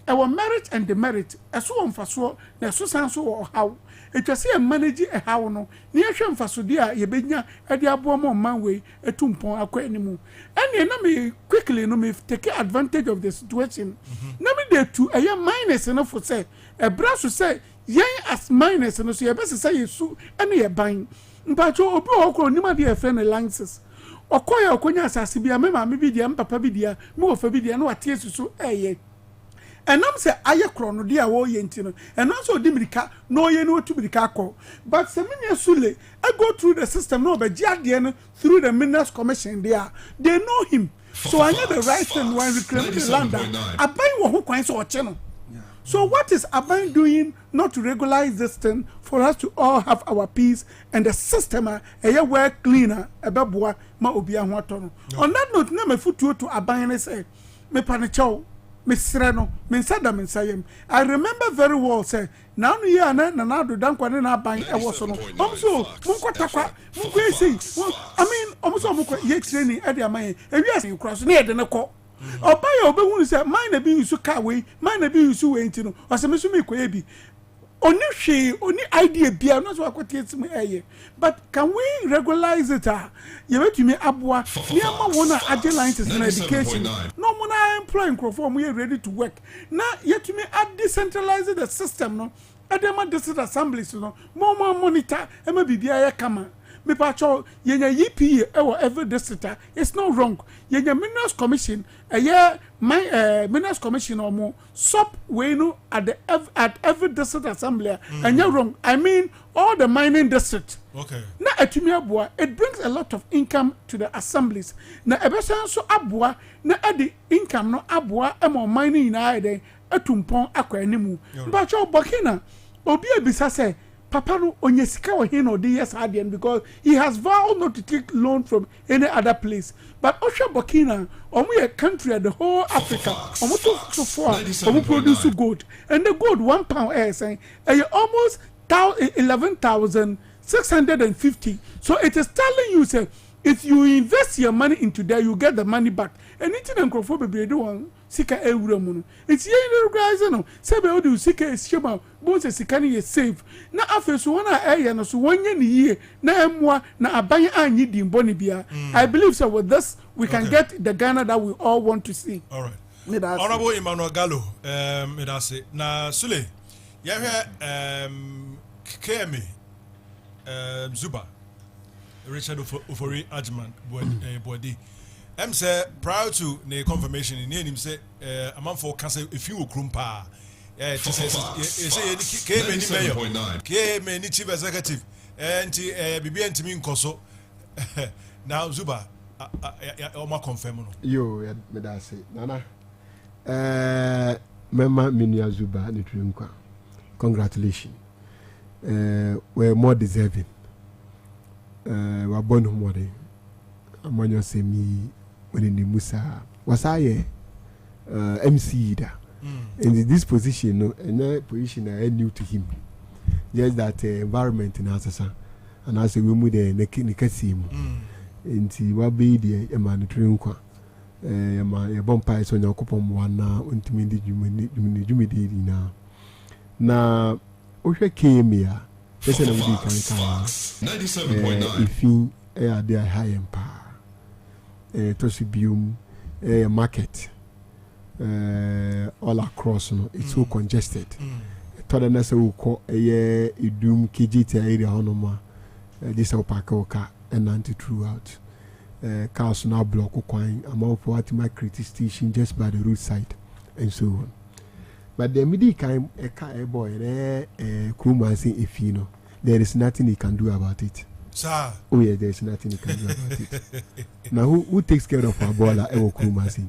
our merit and demerit eso mfaso na so san so how it was a manage a how no na yehwe mfaso dia ye benya e de aboa mo man we etumpon akwa animu ene na me quickly no me take advantage of the situation na me dey to a minus no for say e bra so say yen as minus no so ye be say yesu ene ye ban mpacho obi okro nima de e friend lances okoya okonya asase bia me ma me bi dia mpapa bi dia me ofa bi dia na wate susu eye enam se aye kro no dia wo ye ntino enam so di mirika no ye no tu mirika ko but se menya sule I go through the system no be giade no through the minerals commission there they know him so I get the right thing when reclaim the land aban wo ho kwan so oche no. So what is Aban doing not to regularize this thing for us to all have our peace and the system a well cleaner ebeboa ma obi ahwato no. On that note na me futuo to Aban say me panicho me sre no me nsada me nsayem. I remember very well say now no year na do dan kwani na Aban e wo so no. Omso munkotakwa munko esi I mean omso munko ye training e de aman e wi asen cross na e de ne ko Obaya obehunu say mine na bi yusu car way mine na bi yusu we ntino osemesu me koye bi oni hwe oni idea bia no so akwati etim eye but can we regularize it you betumi aboa niama wona age lines in education no mo na employ crofo mo ready to work na yetumi decentralize the system no edema district assemblies no mo monitor e ma bibia ye kama me pacho yenya yipi every district it's not wrong yenya minerals commission my minerals commission or more sub we no at every district assembly and you're wrong I mean all the mining district okay na etumi aboa it brings a lot of income to the assemblies na ebesan so aboa na edi income no aboa emo mining na ede etumpon akwa animu pacho Burkina obi ebisa say Papa no onyesika wa hin odi yes adian because he has vowed not to take loan from any other place. But Osha Burkina, a country at the whole Africa, so far, produce gold. And the gold £1 air saying almost 11,650. So it is telling you say if you invest your money into there, you get the money back. Anything uncrophobia be do sika ewuramu it's ye guys no say be odi sika eshema bon say sika ni save na afeso wona eye no so wonye ni yie na emwa na aban anyi dimbo ni bia I believe so with this we can get the Ghana that we all want to see. All right. Honorable Emmanuel Gallo me da say na Sule ye hwe KMA Zuba Richard Ofori Ajman Body I'm say prior to the confirmation in him say a month for cancer if you krumpa say came any chief executive and BB and Timin Koso now Zuba Oma confirm yo me da say nana Mema Minia Zuba ni trinkwa congratulations we're more deserving we're born more amanyo semi when the Musa was I MC da in this position no any position I new to him just that environment in Asasa and as we move the nekasimu nti wa be the emanitri nkwa ya bompa so nyakopom wana ontimi ndi jumedi na ohwe kemia pese na wudi kan 97.9 ifin they are high empire Tosibium market all across no it's so congested todana se uko idum KGT area honoma this opaka and anti throughout cars now block kwan amount for at my critic station just by the roadside and so on but the midi kind a car boy Kruma saying if you know there is nothing he can do about it. Sir. Oh yeah, there is nothing you can do about it. Now who takes care of our baller Ewo Krumasi?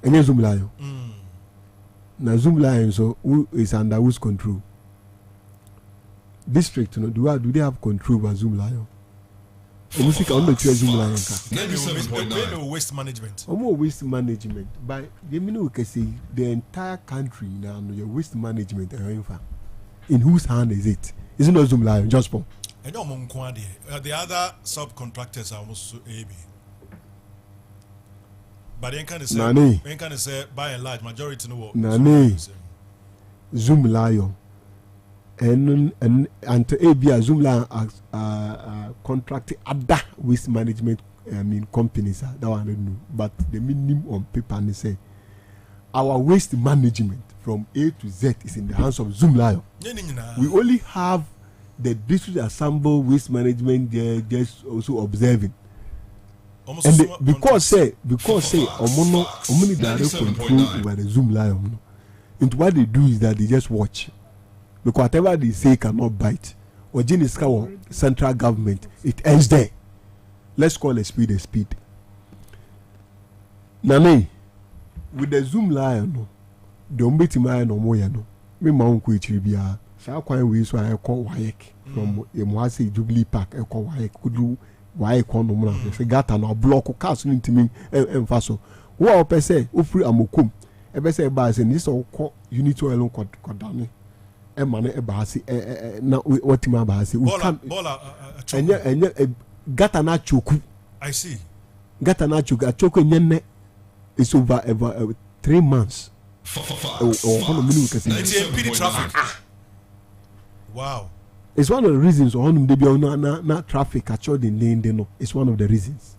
And Zoom Lion. Now Zoom Lion so who is under whose control? District, do they have control over Zoom Lion? Music on the Zoom Lion. 97.9 waste management. Waste management. But the minute can see the entire country now your waste management in whose hand is it? Is it not Zoom Lion? Just for And the other subcontractors are also AB. But then can say by and large majority no work. Nani Zoom Lion and AB Zoom Lion contracting other waste management companies that one I don't know. But the minimum on paper and they say our waste management from A to Z is in the hands of Zoom Lion. We only have the district assemble waste management there just also observing. And because say omuni direct control over the Zoom Lion. And what they do is that they just watch. Because whatever they say cannot bite. Or Jiniska central government, it ends there. Let's call a speed a speed. Nane, with the Zoom Lion, the umbeti maya no moya no. Me maunku ichibia. Sa kwa we so I call Wayek from Emwase Jubilee Park. I call Wayek kudu Wayek on no na. Se gata na block cars ntimi emfaso. Wo a opese ofri amokum. Ebe se ba se ni so ko unit oil kodane. E mane e ba se na watima ba se. Bola enye gata na choku. I see. Gata na choku nyenne is over 3 months. It's traffic. Wow. It's one of the reasons on the traffic at the lane. No, it's one of the reasons.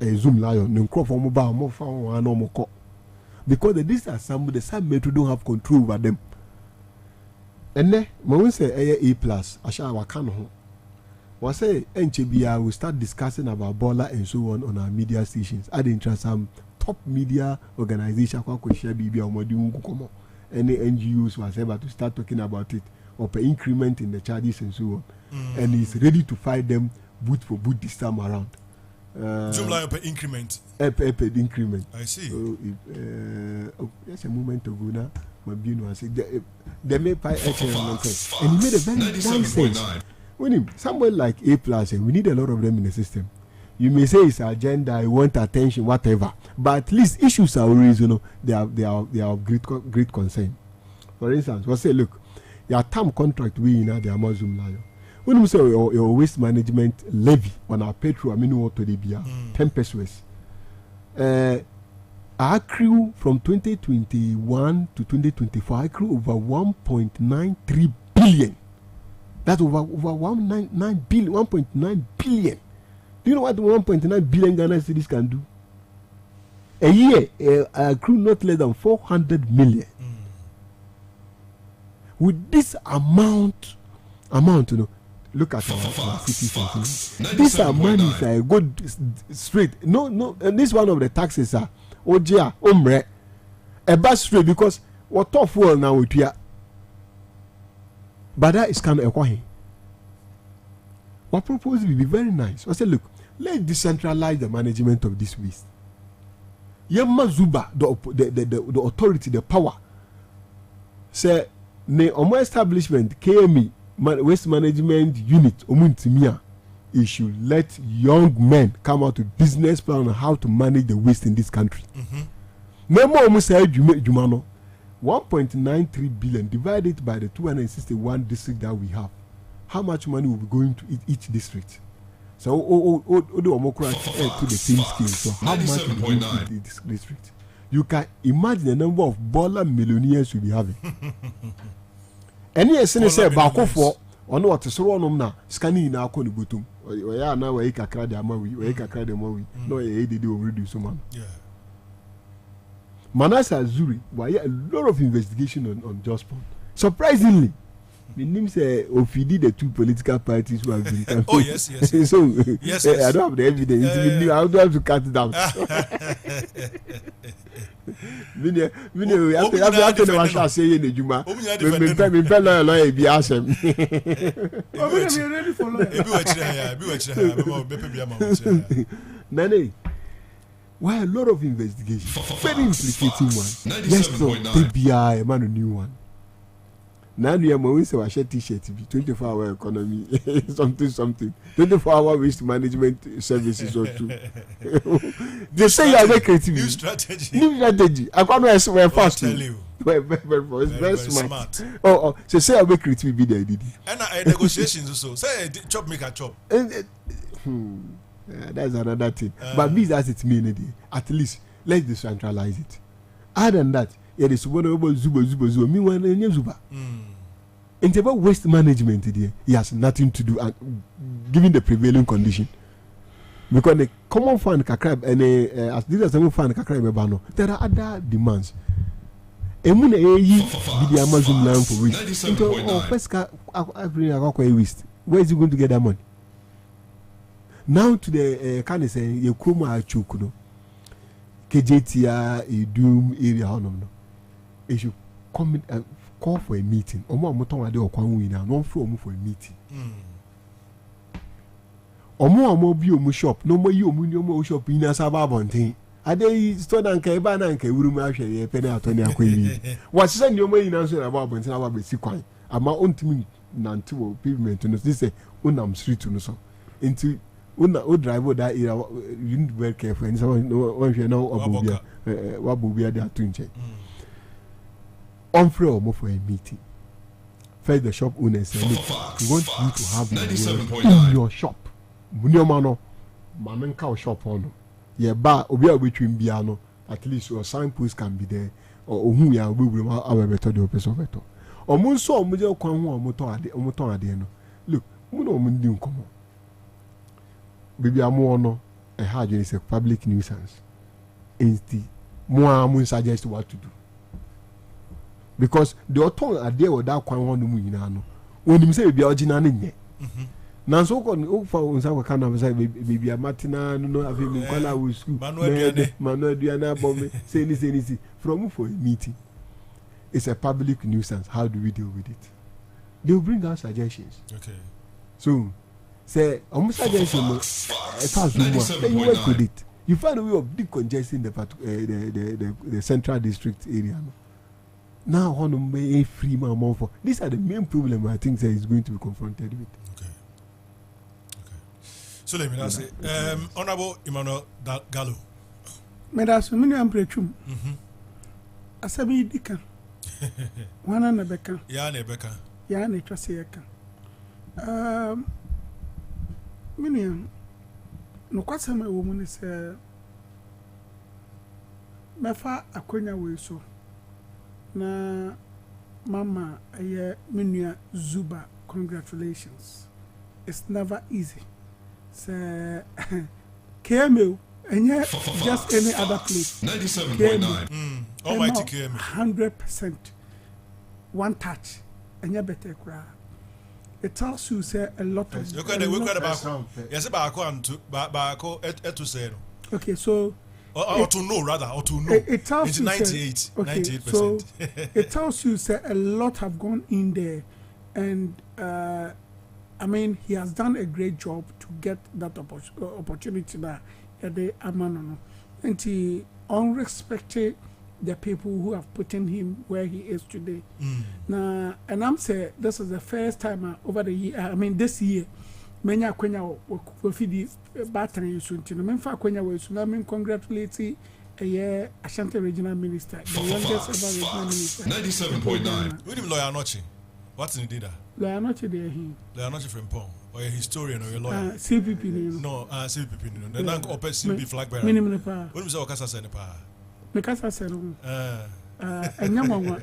A Zoom Lion, no crop for mobile, more for no more. Because the distance some the same metro don't have control over them. And then when we say A+, I shall wakano. Was say NCBI will start discussing about Bola and so on our media stations. I didn't trust some top media organization any NGOs was able to start talking about it or per increment in the charges and so on. And he's ready to fight them boot for boot this time around. Zoom Lion per increment. Per increment. I see. So just a moment ago now, my Bino said they may pay excellent sense. And he made a very nice sense. When somewhere like A+, we need a lot of them in the system. You may say it's agenda, I want attention, whatever. But at least issues are always, they are of great concern. For instance, we'll say, look, your term contract we in the Amazon Lion. When we say your waste management levy on our petrol, I mean what to the beer, 10 pesos. Our crew from 2021 to 2024, I crew over 1.93 billion. That's over 1.9 billion, 1.9 billion. Do you know what 1.9 billion Ghana cedis can do? A year, accrue not less than 400 million. With this amount, look at our cities. This amount is good straight. No, and this one of the taxes are Ojia, Omre, a bus straight because what tough world now with you. But that is kind of a what proposal will be very nice. I said, look, let's decentralize the management of this waste. Yemma Zuba, the authority, the power. Say, ne omo establishment, KME, waste management unit, omuntimia, it should let young men come out with business plan on how to manage the waste in this country. Memo almost said, Jumano, 1.93 billion divided by the 261 districts that we have. How much money will be going to each district? So, to the same scale. So, how much will be going to each district? You can imagine the number of baller millionaires you'll be having. Any essence say Bako for or no what is wrong now, scanning in our corner bottom. We are now a crack the Amawi, we a crack the Mawi, no, a did already so man. Yeah. Manasa Zuri, why a lot of investigation on Josport. Surprisingly, the name say Ofidi the two political parties who have been campaigning. Oh yes. So yes. I don't have the evidence. I don't have to cut it down. After the Russia say in the Juma, me fellow lawyer be asem. Nane, why a lot of investigation? Very implicating one. Yes, no, TBI, man, a new one. Now we are moving to a t-shirt to be 24-hour economy, something. 24-hour waste management services or two. They say you are very creative. New strategy. I can't answer fast. Tell you. very smart. Oh, so say I make creative be there, did he? And negotiations also. Say chop make a chop. That's another thing. But this as it means, at least let's decentralize it. Other than that, yeah, the Zuba. Meanwhile, any Zuba. In terms of waste management, he has nothing to do given the prevailing condition. Because the common fund kakrab and as this is a fund kakrab there are other demands. Emune yi the Amazon land for waste. Into first every waste. Where is he going to get that money? Now to the can I say you kroma achukuno. KJT Doom area honom no. It should come call for a meeting. Omo amoton ade okwan wi na no for a meeting. Omo bi omo shop no mo yi omo ni omo shop ina saba abonten ade store na nka eba na nka wuru mu ahwe ye pe na atoni akwayi wa sise ni omo yi na so na ba abonten aba be si kwan ama ontimi nanti wo pavement no say unam street no so enti o drive that area you need to be very careful and so one hwe na obobia wabobia de atunche on free omo for a meeting. First the shop owner say look we want you to have in your shop Muniomano, Mamen cow shop on. Ye ba, Obia between Biano, at least your signpost can be there, or whom ya will our better the opus of it. Or Moon saw Mujo Kwan or Moton Adeno. Look, Muno Mundum come. Baby Amono, a hard is a public nuisance. Instead, more Moon suggest what to do. Because the autumn are there without Kwan on the Munano. When you say be original in there. Nanso ko fa unsa ko kana say baby Martina no have him in kwala with school Manuel Diana bomb say ni from for a meeting. It's a public nuisance. How do we deal with it? They will bring out suggestions. Okay. So say almost suggestion then you work with it. You find a way of decongesting the central district area. Now on a free man for these are the main problem I think that is going to be confronted with. So let me say, Honorable Emmanuel Gallo. Medas mini Ampratwum. Asabi dika. Wana na beka. Ya na beka. Ya na twase yeka. Mini no kwasa ma wo mu ne se mefa akonya we so na mama aye menua Zuba, congratulations. It's never easy. So, KMU, and yet just any other place. 97.9. Almighty KMU. 100%. One touch, and you better cry. It tells you say a lot of. You can yes, okay, so. Or to know rather, or to know. It tells you 98. Okay, 98%. So it tells you say a lot have gone in there, and. I mean, he has done a great job to get that opportunity that they amano. And he unrespected the people who have put in him where he is today. Now, and I'm saying this is the first time over the year. I mean, this year, many akwenya wafidi battery sunti. No, menfa akwenya we sunami congratulate a Ashanti regional minister, the youngest ever regional minister. 97.9. We didn't lawyer nochi. What's in the Lawyer not there. Lawyer not from Pong or a historian or a lawyer. CPP no, CPP no. The non open CPP flag bearer. Minimum power. What was our Casa Senepa? Because I said, and young one,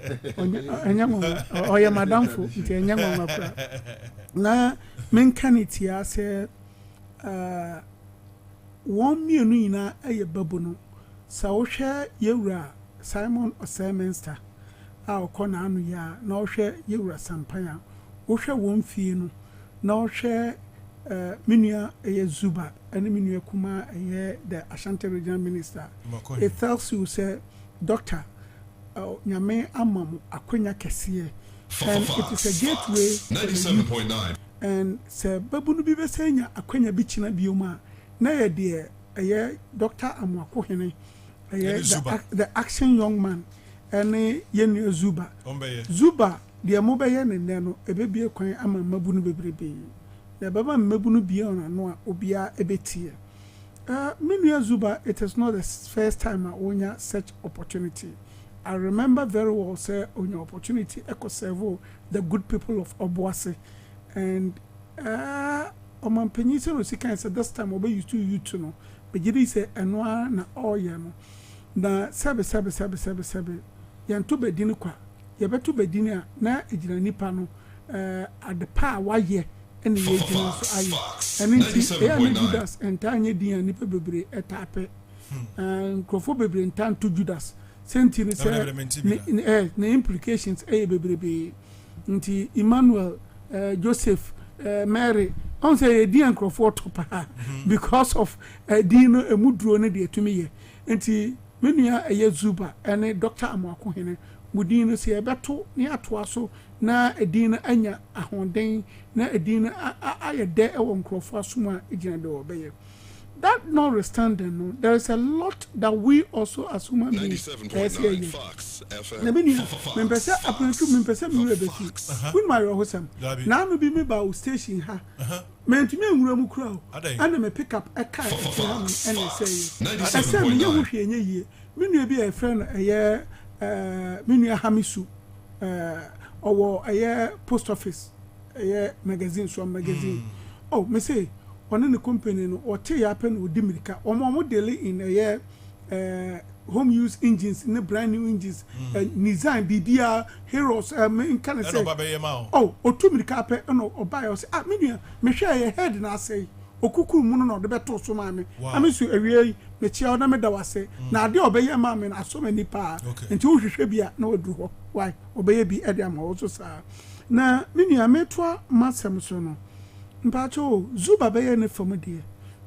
or your madam for it, and young one. Now, men can it here say 1 million a babono. So share Yura Simon or Simonster. Our corner ya, no share Yura Sampaya. Osha won fee no share Minia a Zuba and Minia Kuma a the Ashanti regional minister. It tells you say doctor Nyame Amam Akwenya Kesie and it is a gateway 97.9 and say Babunu Bibe Senya Akwenya Bichina Bioma na dear a Dr. Amwakohene the action young man and Yenu Zuba Zuba the Amobayan and Nano, a baby coin ama Mabunu Bebrebe. The Baba Mabunu Biona no Obia Ebetia. Minia Zuba, it is not the first time I own such opportunity. I remember very well, sir, on your opportunity, echo servo the good people of Obuasi. And Oman Penisa no Sika said this time obey you to know. But you say and one na all yano. Na sabe yanto bedini kwa. Yabetu bedini na ejina nipa no at the power why ye and the ejina so aye. And inti e Judas entanye dia nipa bebre etape. Nkrofo bebre entan to Judas. Sentini say the implications bebrebe nti Emmanuel Joseph Mary on say di nkrofo topa because of dino emudro ne de atumi ye nti menua Zuba ene Dr. Amwako hene mudino se ebeto ne atoa so na edino anya ahonden na edino ayede ewo nkrofo asoma egina de obeye. That notwithstanding, no, there is a lot that we also as human beings. 97.9 Fox FM. Membesa apprentice membesa mi rebeki. When my hosam. Now me be me ba station ha. Men to me nwura mu kura o. And me pick up a car and say. I say me hu hwe enye yie. Me nua bi a friend eye me nua Hamisu owo eye post office eye magazine so magazine. Oh, me say one in the company no or te happen with Dimirika or more daily in a year home use engines in the brand new engines Nizam BBR heroes in kind of say oh or 2 minute carpet or buy us at me share your head and I say okuku mu no de beto so ma me amesu awie me chia na me da wase na ade obeye ma me na so mani pa nti wo hwehwe bia na wadu ho why obeye bi ade ama wo so sa na me nua metwa masem so no mpacho Zuba beye ne famde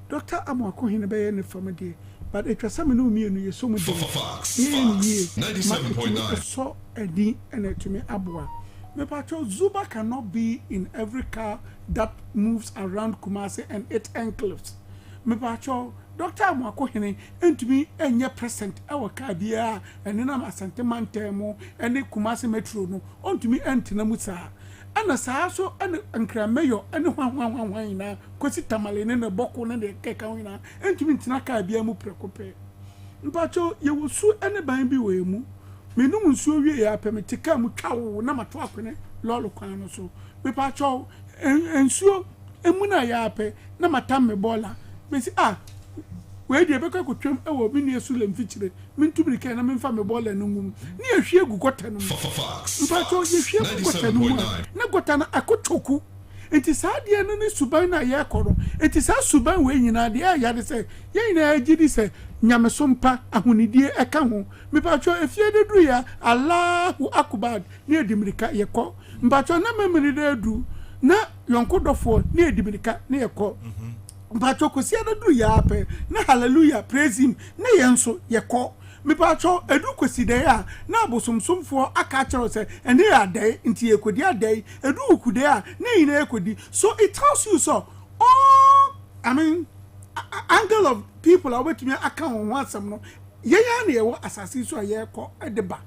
Dr. Amwako hene beye ne famde but etwasame no mienu ye so mu de ye 97.9 so edi ene tumi aboa mpacho Zuba cannot be in every car that moves around Kumasi and its enclaves mpacho Dr. Amwako hene entumi enye present ewa car bia ene na Asante Mantemo ene Kumasi metro no ontumi entina musa ana saa so ana ankra mayo ana hwan na kosi tamale ne boko ne de keka hwan entumi ntina ka bia mu prekope mpacho ye wosu ene ban bi we mu menum nsuo wie ya pemetika mu twawo na mato akone lolo kwan no so mpacho ensuo emu na ya pe na matam me bola mesi we de beka kotwem ewo menu esule mfichire mintubiri kan na memfa me bola no ngum ni ehwie gu gota no mpacho ye hwie gu gota no na gota na akotoku enti saa de no ne suban na ye koro enti saa suban we nyina de ya de se ye nyina agidi se nyamesompa ahonidie eka ho mepacho efie de duru ya Allahu akbar ni edimirika ye ko mpacho na memiri de du na yonkodofo ni edimirika ni ye ko mpacho kosi adadu ya ape na hallelujah praise him na yenso yeko mepacho edu kosi de ya na abosomsomfo aka kire se ene ya dai nti ekodi adai edu ukude ya na ina ekodi so it tells you so angle of people are waiting aka won asem no yeya na yewo asase so ayeko edeba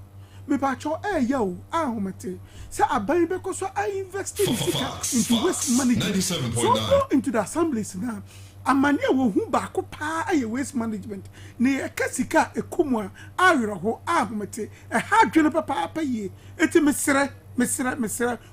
mepacho ya o ahomete say aban be ko so I invested into waste management 97.9 so go into the assemblies now amane wo hu ba ko pa aye waste management ne ekasika ekomua awero ho ahomete ha dwene papa pa ye eti mesere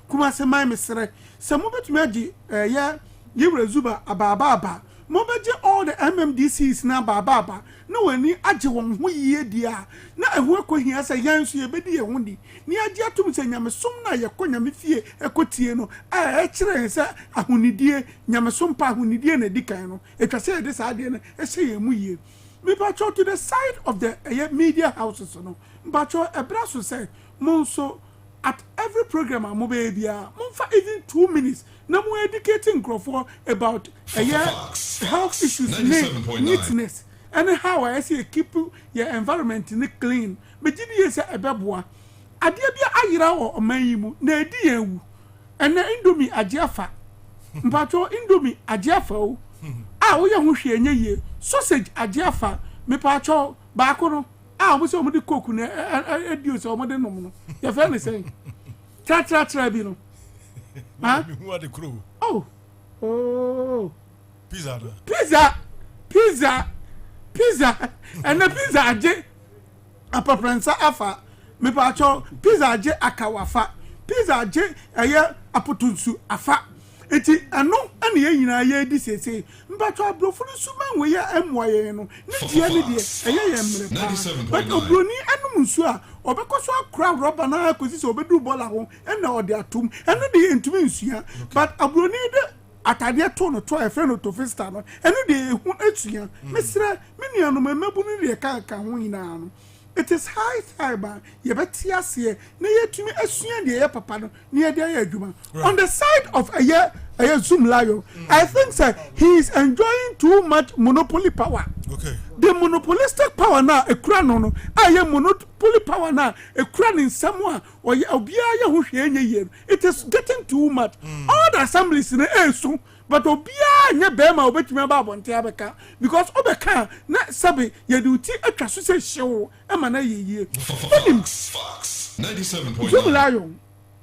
kuma se mai mesere se mo betumi agi ya yewra Zuba ababa mo beje all the MMDCs na baba na wani age won ho yie dia na ehu ekohia se yansu ye bedi ye ho di ni age atum se nyamesom na ye ko nyamefie ekotie no e kire se ahonidie nyamesom pa ahonidie na dikan no etwase de sa de na ehye ye mu yie me pacho to the side of the media houses no pacho ebra so say monso at every program amobe bia monfa even 2 minutes na mo educating Crawford about health issues neatness and how I see keep your environment clean me gidi yesa ebeboa ade bia ayira wo omanyimu na edi ewu ena indomie agiafa mpacho indomie agiafa o wo ye ho hwe enye ye sausage agiafa me pacho ba ko no mo se mo di coke na edi so mo de nom no ye fa ne say tra bi no who are the crew? Oh. Pizza. And the pizza aje apapransa afa me pa cho pizza je akawafa pizza je eye apotunsu afa eti ano ane ye nyina ye di sese mpa cho abrofo no suma we ya emwaye no ne dia ne die eye ye mre pa but obroni anum nsu a obekoso akra rubber na akosi se obedu bola ho ena ode atum eno de entumi nsua but obroni de atade to no to efe no to fista no eno de hu atua mesra me nuanu mabu no de ka ho nyina no. It is high time ye betia se na yetumi asua de ye papa no na ye de adwuma on the side of a Zoom Lion. I think sir he is enjoying too much monopoly power. Okay. The monopolistic power now a crown no monopoly power now a crown in someone or obia ye ho hwe ye it is getting too much. All the assemblies in so but obia nya bema obetumi ba abonte abeka because obeka na sabe ye duty atwa so se hyew e ma na yeye Fox 97.9 Zoom Lion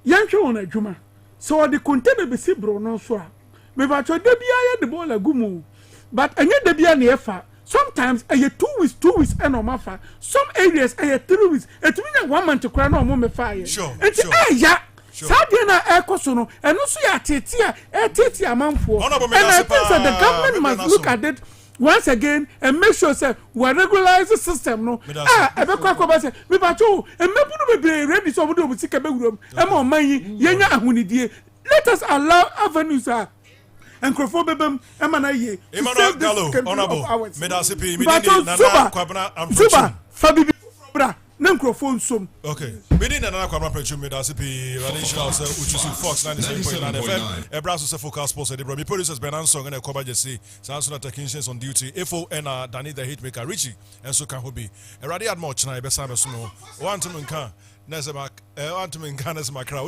yanhwe won adwuma so the container be si bro no so a me ba cho da bia ye de bola gumu but anya da bia na efa sometimes a 2 weeks and no mafa some areas a 3 weeks etumi nya 1 month kra na mo me fa ye ya Sadia na ekoso no eno so ya tete amanfo and I think that the government must look at it once again and make sure say we regularize the system no ebekwa ko ba say me ba cho emebu no be ready so obodo obi sika bewurom e ma oman yenya ahunidie let us allow avenues and crofo bebem e ma na ye Emmanuel Gallo honorable medasipi midini na Kwabena Ampratwum fabibi bra na microphone som okay midini na Kwabena Ampratwum medasipi radisha se uchusi Fox 97.9 FM ebraso se Focal Sports de bro me producers Benan Song na Koba Jesse Sanso technicians on duty FO and Danny the hitmaker Richie and so can hobi erade admo china e be sa be so no want to nka na se mak want to nka na se makra